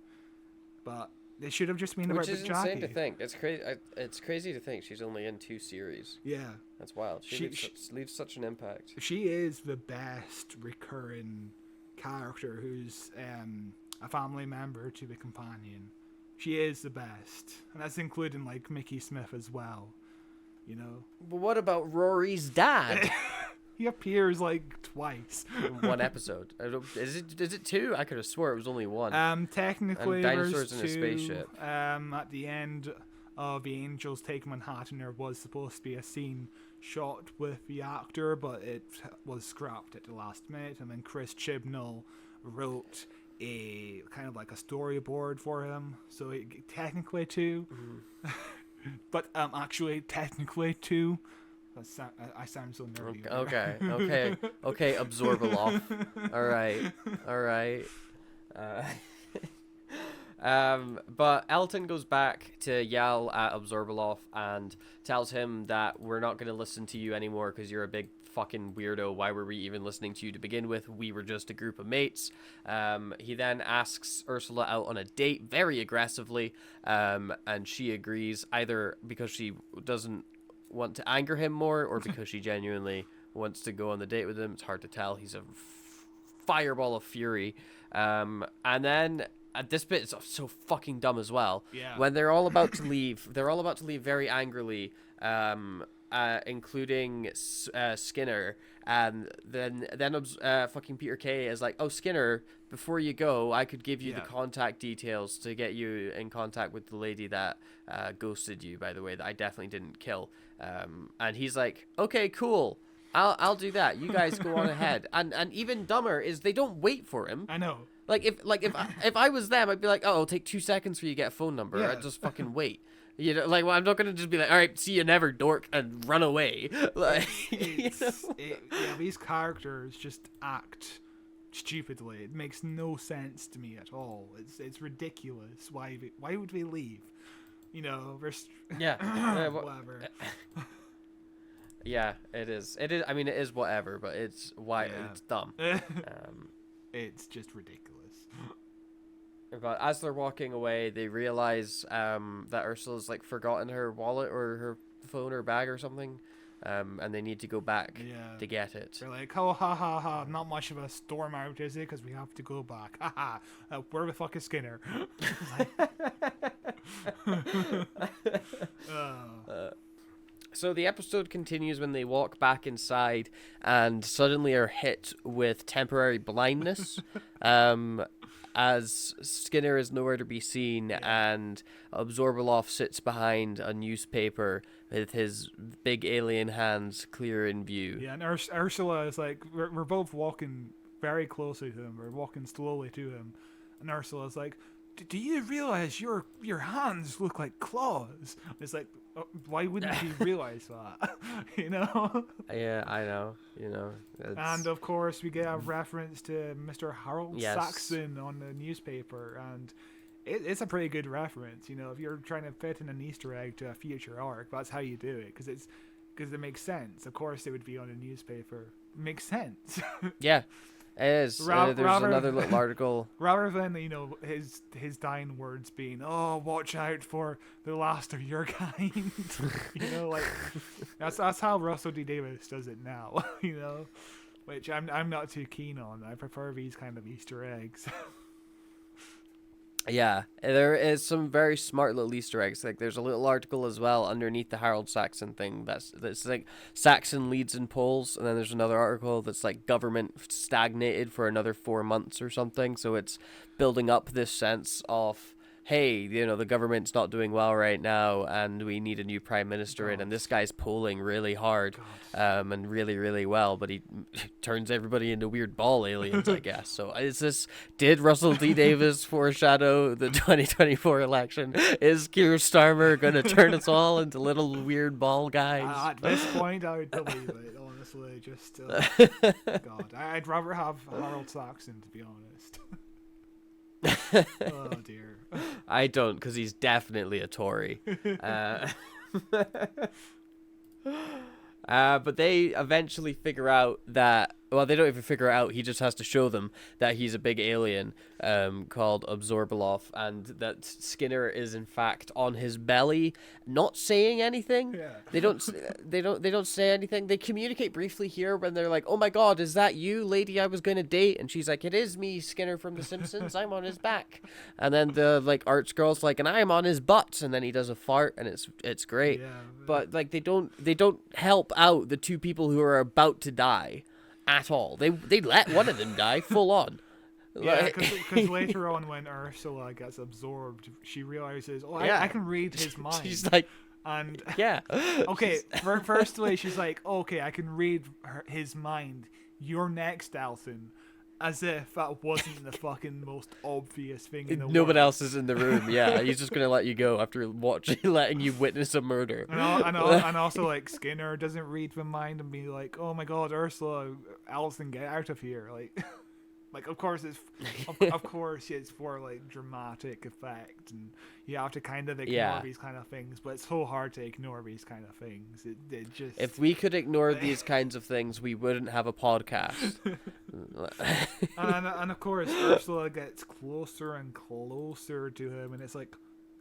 But they should have just been about Jackie. Which is insane to think. It's crazy. It's crazy to think she's only in 2 series. Yeah, that's wild. She leaves such an impact. She is the best recurring character who's a family member to the companion. She is the best, and that's including like Mickey Smith as well. You know. But what about Rory's dad? He appears like twice. 1 episode. Is it 2? I could have swore it was only 1. Technically, and dinosaurs there's in a spaceship. At the end of The Angels Take Manhattan, there was supposed to be a scene shot with the actor, but it was scrapped at the last minute. And then Chris Chibnall wrote a kind of like a storyboard for him. So technically 2, but actually technically 2. I sound so nerdy. Okay, Absorbalof. All right. But Elton goes back to yell at Absorbalof and tells him that we're not going to listen to you anymore because you're a big fucking weirdo. Why were we even listening to you to begin with? We were just a group of mates. He then asks Ursula out on a date very aggressively, and she agrees, either because she doesn't want to anger him more or because she genuinely wants to go on the date with him. It's hard to tell. He's a fireball of fury. And then at this bit, it's so fucking dumb as well. Yeah. When they're all about to leave, very angrily, including Skinner. And then fucking Peter Kay is like, oh, Skinner, before you go, I could give you the contact details to get you in contact with the lady that ghosted you, by the way, that I definitely didn't kill. And he's like, okay, cool. I'll do that. You guys go on ahead. And even dumber is they don't wait for him. I know. If I was them, I'd be like, oh, it'll take 2 seconds for you to get a phone number. Yeah. I'd just fucking wait. You know, like, well, I'm not gonna just be like, all right, see you never, dork, and run away. Like, these characters just act stupidly. It makes no sense to me at all. It's ridiculous. Why would they leave? You know, whatever. Yeah, it is. I mean, it is whatever, but it's it's dumb. It's just ridiculous. But as they're walking away, they realize that Ursula's like forgotten her wallet or her phone or bag or something, and they need to go back to get it. They're like, oh, ha ha ha, not much of a storm out, is it? Because we have to go back. Ha ha. Where the fuck is Skinner? So the episode continues when they walk back inside and suddenly are hit with temporary blindness. As Skinner is nowhere to be seen, and Absorbalof sits behind a newspaper with his big alien hands clear in view. Yeah, and Ursula is like, we're both walking very closely to him. We're walking slowly to him, and Ursula's like, do you realize your hands look like claws? It's like, why wouldn't you realize that? You know? Yeah, I know. You know. And of course, we get a reference to Mr. Harold Saxon on the newspaper, and it's a pretty good reference. You know, if you're trying to fit in an Easter egg to a future arc, that's how you do it, because it makes sense. Of course, it would be on a newspaper. It makes sense. Yeah. It is. There's another little article. Rather than his dying words being, "Oh, watch out for the last of your kind," like that's how Russell D. Davis does it now. Which I'm not too keen on. I prefer these kind of Easter eggs. Yeah, there is some very smart little Easter eggs. Like there's a little article as well underneath the Harold Saxon thing that's like Saxon leads in polls, and then there's another article that's like government stagnated for another 4 months or something. So it's building up this sense of, hey, the government's not doing well right now, and we need a new prime minister in, and this guy's polling really hard, and really, really well, but he turns everybody into weird ball aliens, I guess. So did Russell D. Davis foreshadow the 2024 election? Is Keir Starmer going to turn us all into little weird ball guys? At this point, I would believe it, honestly. Just, God, I'd rather have Harold Saxon, to be honest. Oh dear. I don't, because he's definitely a Tory. But they eventually figure out that, well, they don't even figure it out. He just has to show them that he's a big alien called Absorbalof, and that Skinner is in fact on his belly, not saying anything. Yeah. They don't say anything. They communicate briefly here when they're like, "Oh my God, is that you, lady I was gonna date?" And she's like, "It is me, Skinner from The Simpsons. I'm on his back." And then the arts girl's like, "And I'm on his butt." And then he does a fart, and it's great. Yeah. But like they don't help out the two people who are about to die at all. They let one of them die full on. Yeah, because later on when Ursula gets absorbed, she realizes, I can read his mind. She's like, and yeah. Okay, firstly, she's like, okay, I can read his mind. You're next, Alton. As if that wasn't the fucking most obvious thing in the world. Nobody else is in the room. Yeah, he's just gonna let you go after letting you witness a murder. And also, like, Skinner doesn't read the mind and be like, "Oh my God, Ursula, Alison, get out of here!" Like, of course it's for like dramatic effect, and you have to kind of ignore these kind of things. But it's so hard to ignore these kind of things. It just, if we could ignore these kinds of things, we wouldn't have a podcast. and of course, Ursula gets closer and closer to him, and it's like,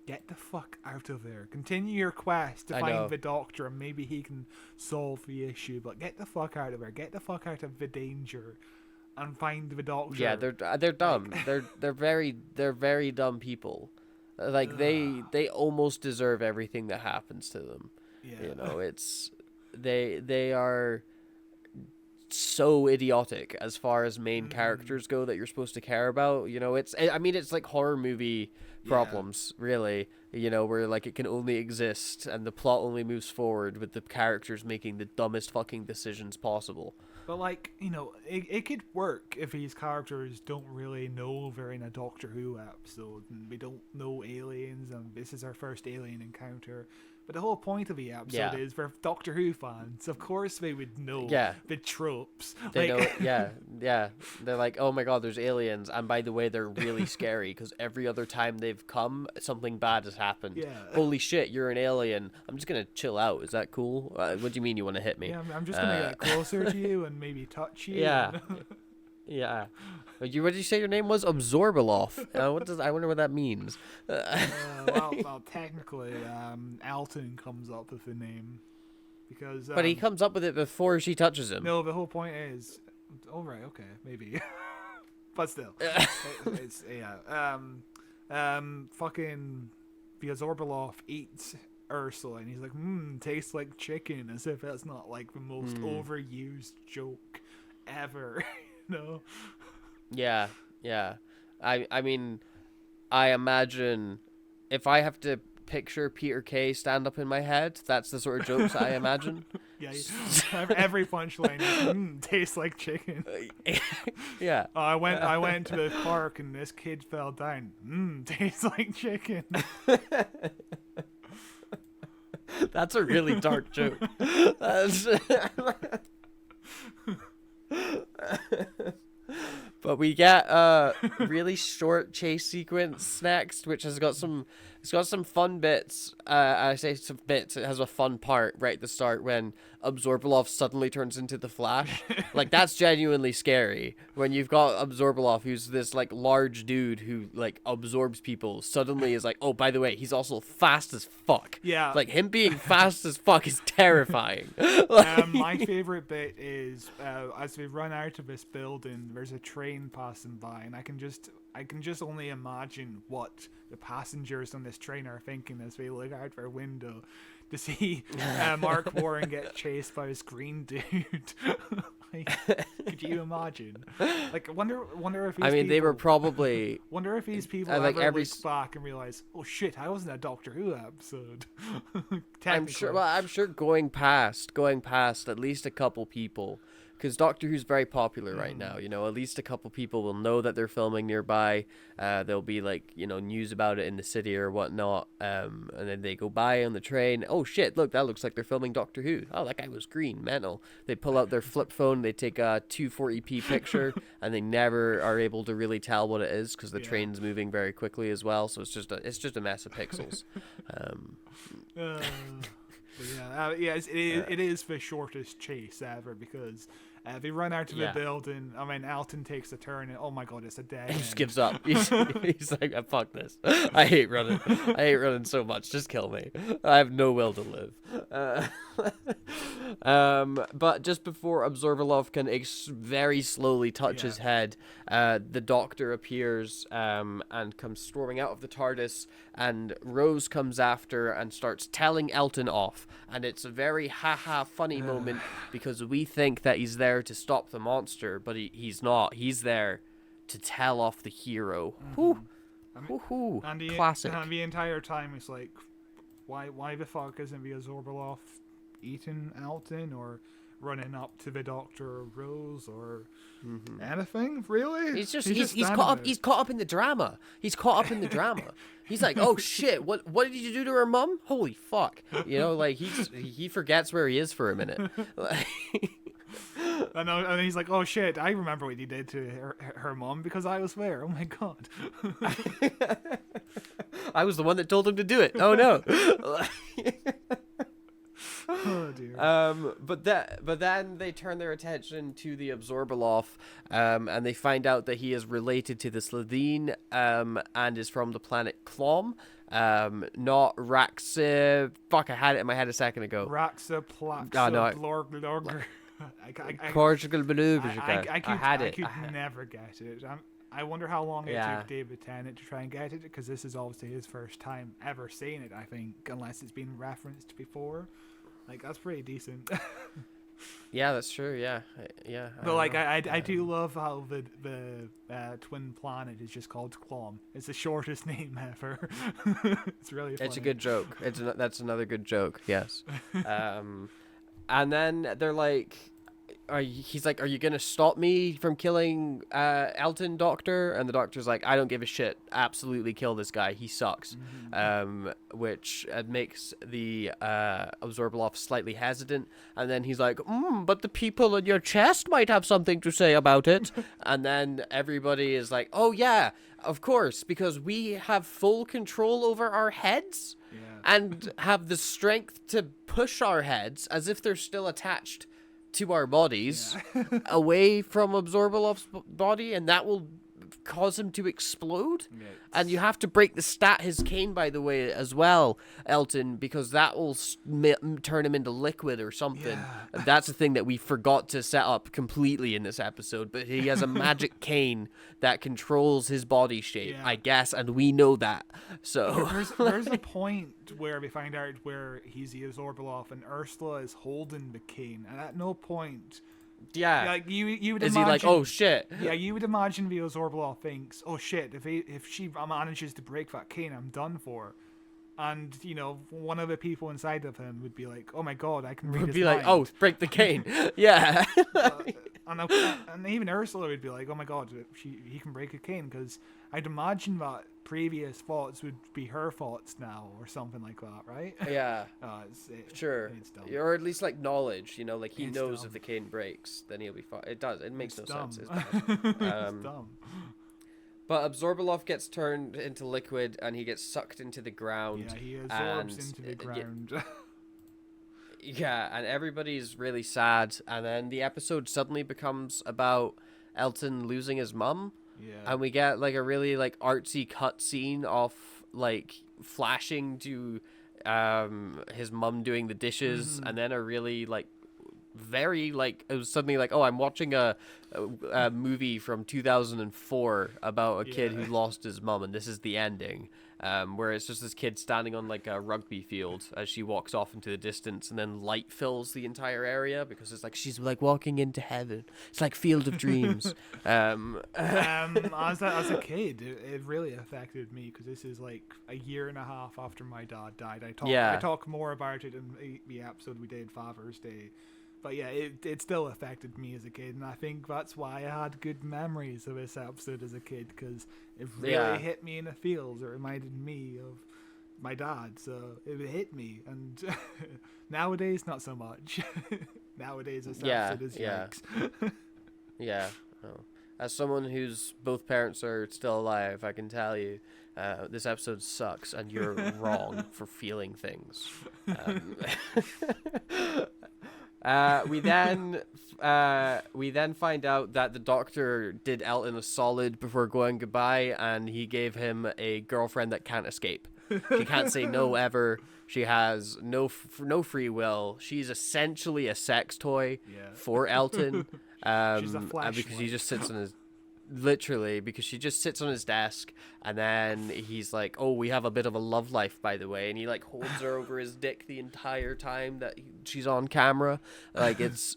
get the fuck out of there. Continue your quest to find the doctor, and maybe he can solve the issue. But get the fuck out of there. Get the fuck out of the danger. And find the doctor. Yeah, they're dumb. They're very dumb people. Like they almost deserve everything that happens to them. Yeah. It's they are so idiotic as far as main characters go that you're supposed to care about. It's like horror movie problems, really. Where like it can only exist and the plot only moves forward with the characters making the dumbest fucking decisions possible. But like, it could work if these characters don't really know they're in a Doctor Who episode and we don't know aliens and this is our first alien encounter. But the whole point of the episode is we're Doctor Who fans. Of course they would know the tropes. They know, yeah. They're like, "Oh my God, there's aliens. And by the way, they're really scary because every other time they've come, something bad has happened. Yeah. Holy shit, you're an alien. I'm just going to chill out. Is that cool? What do you mean you want to hit me?" Yeah, I'm just going to get closer to you and maybe touch you. Yeah. Yeah. What did you say your name was? Absorbalof. I wonder what that means. Well, technically, Alton comes up with the name because. But he comes up with it before she touches him. No, the whole point is. Oh right, okay, maybe. But still, it's fucking the Absorbalof eats Ursula, and he's like, tastes like chicken, as if that's not like the most overused joke ever. No. Yeah. I mean, I imagine if I have to picture Peter Kay stand up in my head, that's the sort of jokes I imagine. Yeah, every punchline is, tastes like chicken. Yeah. I went to the park and this kid fell down. Tastes like chicken. That's a really dark joke. But we get a really short chase sequence next, which has got some fun bits. I say some bits. It has a fun part right at the start when Absorbalof suddenly turns into the Flash. Like, that's genuinely scary when you've got Absorbalof, who's this like large dude who like absorbs people, suddenly is like, oh, by the way, he's also fast as fuck. Yeah. Like, him being fast as fuck is terrifying. My favorite bit is as we run out of this building, there's a train passing by, and I can just only imagine what the passengers on this train are thinking as they look out their window to see Mark Warren get chased by this green dude. Like, could you imagine? Like, wonder if these people, they were probably. Wonder if these people like ever every look back and realize, oh shit, I was in a Doctor Who episode. I'm sure going past at least a couple people, because Doctor Who's very popular right now. You know, at least a couple people will know that they're filming nearby. There'll be like, you know, news about it in the city or whatnot. And then they go by on the train. Oh shit! Look, that looks like they're filming Doctor Who. Oh, that guy was green, mental. They pull out their flip phone. They take a 240p picture, and they never are able to really tell what it is because the train's moving very quickly as well. So it's just a mess of pixels. It is the shortest chase ever because they run out of the building. I mean, Alton takes a turn, and oh my god, it's a dead He end. just gives up. He's like, fuck this. I hate running. I hate running so much. Just kill me. I have no will to live. But just before Absorbalof can very slowly touch his head, the Doctor appears and comes storming out of the TARDIS, and Rose comes after and starts telling Elton off. And it's a very funny moment because we think that he's there to stop the monster, but he's not. He's there to tell off the hero. Classic. And the entire time it's like, why the fuck isn't the Absorbalof eating Alton or running up to the Doctor or Rose or anything really? He's caught up in the drama. He's caught up in the drama. He's like, oh shit, what did you do to her mum? Holy fuck. You know, like he forgets where he is for a minute. And he's like, oh shit, I remember what he did to her mum because I was there. Oh my god. I was the one that told him to do it. Oh no. Oh dear. But then they turn their attention to the Absorbalof, and they find out that he is related to the Slitheen, and is from the planet Clom, not Raxa. Fuck, I had it in my head a second ago. Raxa Plaxa. Oh, no, Blorg. Cortical maneuver. I could never get it. I wonder how long it took David Tennant to try and get it, because this is obviously his first time ever seeing it, I think, unless it's been referenced before. Like, that's pretty decent. Yeah, that's true. Yeah. But like, I do love how the twin planet is just called Clom. It's the shortest name ever. It's really funny. It's a good joke. That's another good joke. Yes. And then they're like, he's like, are you gonna stop me from killing Elton, Doctor? And the Doctor's like, I don't give a shit. Absolutely kill this guy. He sucks. Which makes the Absorbalof slightly hesitant. And then he's like, but the people in your chest might have something to say about it. And then everybody is like, oh yeah, of course, because we have full control over our heads and have the strength to push our heads as if they're still attached to our bodies away from Absorbalof's body, and that will cause him to explode. And you have to break his cane, by the way, as well, Elton, because that will turn him into liquid or something. And that's the thing that we forgot to set up completely in this episode, but he has a magic cane that controls his body shape, I guess, and we know that. So there's a point where we find out where he's the Absorbalof and Ursula is holding the cane, and at no point like you would is imagine, he like, oh shit? Yeah, you would imagine the Absorbalof thinks, oh shit, if she manages to break that cane, I'm done for. And you know, one of the people inside of him would be like, oh my god, I can read his mind. Like, oh, break the cane. Yeah. And even Ursula would be like, "Oh my God, he can break a cane," because I'd imagine that previous thoughts would be her thoughts now, or something like that, right? Yeah. Sure. It's dumb. Or at least like knowledge, you know, like he It's knows dumb. if the cane breaks, then he'll be fine. It does. It makes It's no dumb. sense. It's bad. It's dumb. But Absorbalof gets turned into liquid and he gets sucked into the ground. Yeah, he absorbs and, into the ground. Yeah, and everybody's really sad. And then the episode suddenly becomes about Elton losing his mum. Yeah. And we get like a really like artsy cutscene of like flashing to his mum doing the dishes, and then a really like very like it was suddenly like, oh, I'm watching a movie from 2004 about a kid who lost his mum, and this is the ending. Where it's just this kid standing on like a rugby field as she walks off into the distance, and then light fills the entire area because it's like she's like walking into heaven. It's like Field of Dreams. As a kid, it really affected me because this is like a year and a half after my dad died. I talk more about it in the episode we did Father's Day. But yeah, it still affected me as a kid, and I think that's why I had good memories of this episode as a kid, because it really hit me in the feels. It reminded me of my dad, so it hit me. And nowadays, not so much. Nowadays, this episode is yikes. Yeah. Oh. As someone whose both parents are still alive, I can tell you, this episode sucks, and you're wrong for feeling things. We then find out that the doctor did Elton a solid before going goodbye, and he gave him a girlfriend that can't escape. She can't say no ever. She has no free will. She's essentially a sex toy for Elton. She's a flashlight. Because he just sits on his. Literally, because she just sits on his desk, and then he's like, "Oh, we have a bit of a love life, by the way," and he like holds her over his dick the entire time that she's on camera. Like it's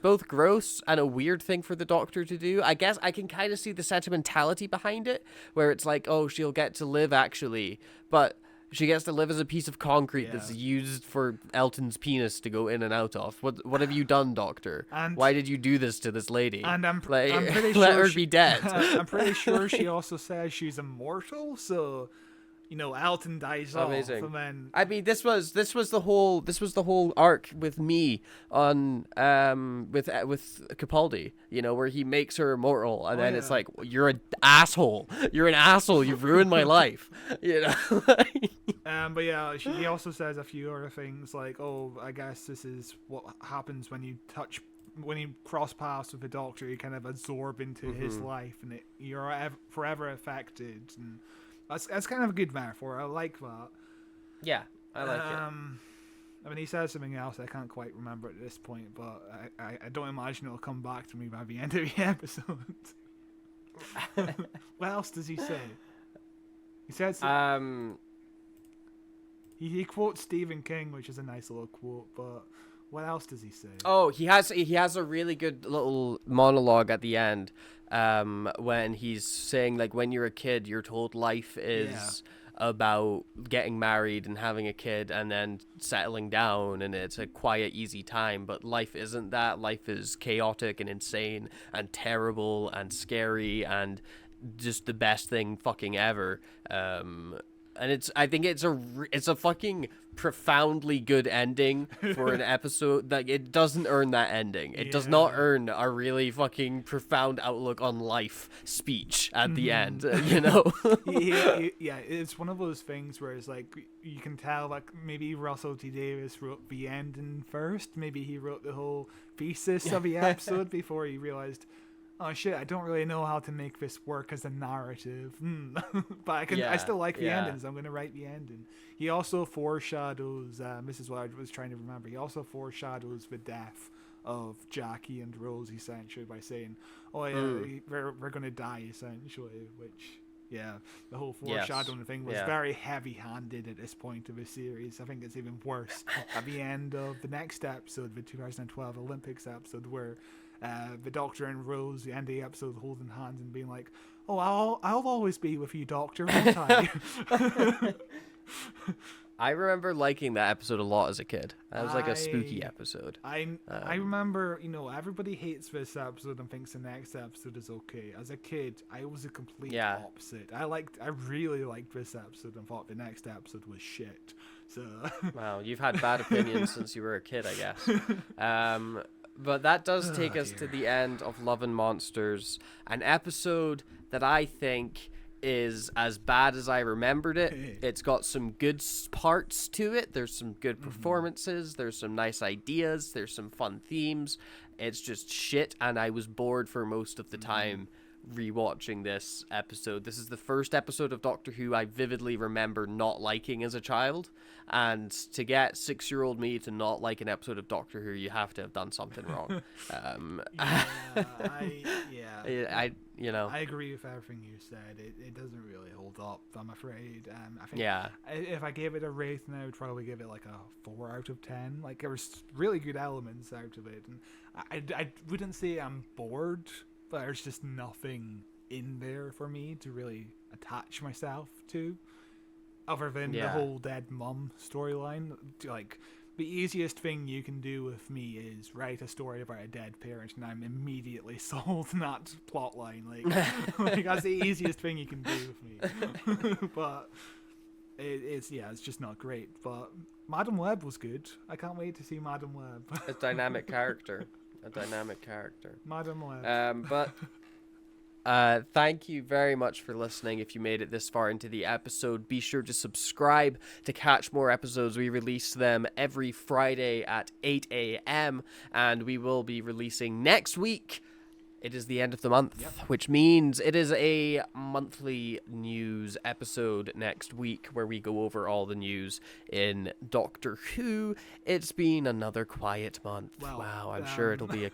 both gross and a weird thing for the doctor to do. I guess I can kind of see the sentimentality behind it, where it's like, oh, she'll get to live actually, but she gets to live as a piece of concrete that's used for Elton's penis to go in and out of. What have you done, Doctor? And why did you do this to this lady? And I'm like, pretty sure let her be dead. I'm pretty sure she also says she's immortal. So, you know, Elton dies Amazing. off, and then I mean, this was the whole arc with me on with Capaldi, you know, where he makes her immortal, and then it's like, you're an asshole. You're an asshole. You've ruined my life. You know. But yeah, he also says a few other things like, oh, I guess this is what happens when you cross paths with a doctor. You kind of absorb into his life, and you're forever affected. And that's kind of a good metaphor. I like that. Yeah, I like it. I mean, he says something else I can't quite remember at this point, but I don't imagine it'll come back to me by the end of the episode. What else does he say? He says he quotes Stephen King, which is a nice little quote, but what else does he say? Oh, he has a really good little monologue at the end, when he's saying, like, when you're a kid, you're told life is about getting married and having a kid and then settling down, and it's a quiet, easy time, but life isn't that. Life is chaotic and insane and terrible and scary and just the best thing fucking ever. And I think it's a fucking profoundly good ending for an episode. Like, it doesn't earn that ending. It does not earn a really fucking profound outlook on life speech at the end, you know? Yeah, it's one of those things where it's like, you can tell, like, maybe Russell T Davies wrote the ending first. Maybe he wrote the whole thesis of the episode before he realized, oh shit, I don't really know how to make this work as a narrative. But I still like the ending, so I'm going to write the ending. He also foreshadows, this is what I was trying to remember, he also foreshadows the death of Jackie and Rose, essentially, by saying, oh yeah, we're going to die, essentially, which, yeah, the whole foreshadowing thing was very heavy-handed at this point of the series. I think it's even worse at the end of the next episode, the 2012 Olympics episode, where the Doctor and Rose, the end of the episode, holding hands and being like, "Oh, I'll always be with you, Doctor, won't I?" I remember liking that episode a lot as a kid. That was like a spooky episode. I remember, everybody hates this episode and thinks the next episode is okay. As a kid, I was a complete opposite. I really liked this episode and thought the next episode was shit. So wow, you've had bad opinions since you were a kid, I guess. But that does take us to the end of Love and Monsters, an episode that I think is as bad as I remembered it. It's got some good parts to it. There's some good performances. There's some nice ideas. There's some fun themes. It's just shit, and I was bored for most of the time rewatching this episode. This is the first episode of Doctor Who I vividly remember not liking as a child, and to get 6-year-old me to not like an episode of Doctor Who, you have to have done something wrong. I agree with everything you said. It doesn't really hold up, I'm afraid. I think if I gave it a rating, I would probably give it like a 4 out of 10. Like, there was really good elements out of it, and I wouldn't say I'm bored, but there's just nothing in there for me to really attach myself to, other than the whole dead mum storyline. Like, the easiest thing you can do with me is write a story about a dead parent, and I'm immediately sold on that plot line. Like that's the easiest thing you can do with me. But it's just not great. But Madam Web was good. I can't wait to see Madam Web. A dynamic character. Madam Web. But thank you very much for listening. If you made it this far into the episode, be sure to subscribe to catch more episodes. We release them every Friday at 8 a.m. and we will be releasing next week. It is the end of the month, which means it is a monthly news episode next week where we go over all the news in Doctor Who. It's been another quiet month. Wow, I'm sure it'll be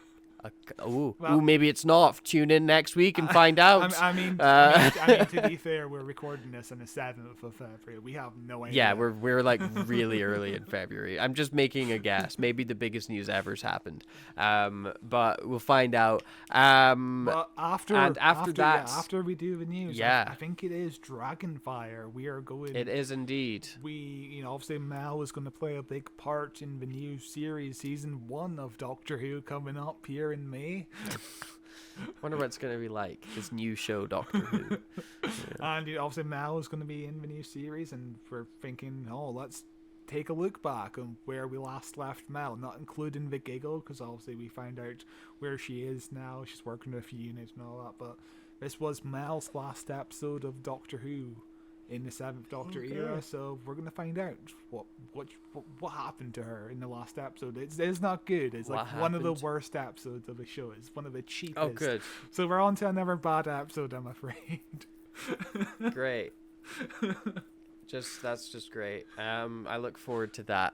maybe it's not. Tune in next week and find out. I mean, to be fair, we're recording this on the 7th of February. We have no idea. Yeah, we're like really early in February. I'm just making a guess. Maybe the biggest news ever's happened. But we'll find out. But after we do the news, I think it is Dragonfire. We are going. It is indeed. We, obviously Mel is going to play a big part in the new series, season 1 of Doctor Who, coming up here in May. Wonder what it's going to be like, this new show Doctor Who. And obviously Mel is going to be in the new series, and we're thinking, let's take a look back on where we last left Mel, not including the giggle, because obviously we find out where she is now. She's working with a unit and all that, but this was Mel's last episode of Doctor Who in the 7th Doctor era, so we're gonna find out what happened to her in the last episode. It's not good. It's like one of the worst episodes of the show. It's one of the cheapest. Oh, good. So we're on to another bad episode, I'm afraid. Great. That's just great. I look forward to that.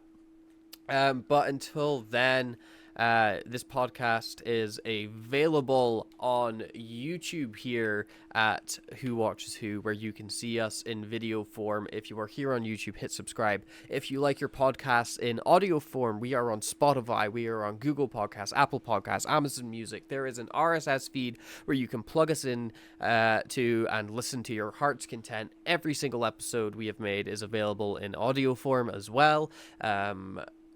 But until then, this podcast is available on YouTube here at Who Watches Who, where you can see us in video form. If you are here on YouTube, hit subscribe. If you like your podcasts in audio form, we are on Spotify, we are on Google Podcasts, Apple Podcasts, Amazon Music. There is an RSS feed where you can plug us in to and listen to your heart's content. Every single episode we have made is available in audio form as well.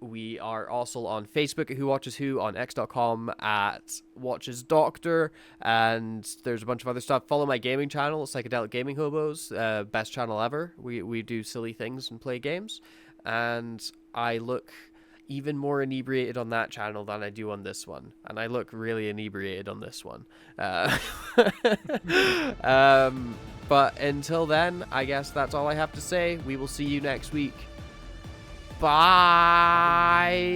We are also on Facebook at Who Watches Who, on x.com at Watches Doctor, and there's a bunch of other stuff. Follow my gaming channel, Psychedelic Gaming Hobos, best channel ever. We do silly things and play games, and I look even more inebriated on that channel than I do on this one, and I look really inebriated on this one. But until then, I guess that's all I have to say. We will see you next week. Bye.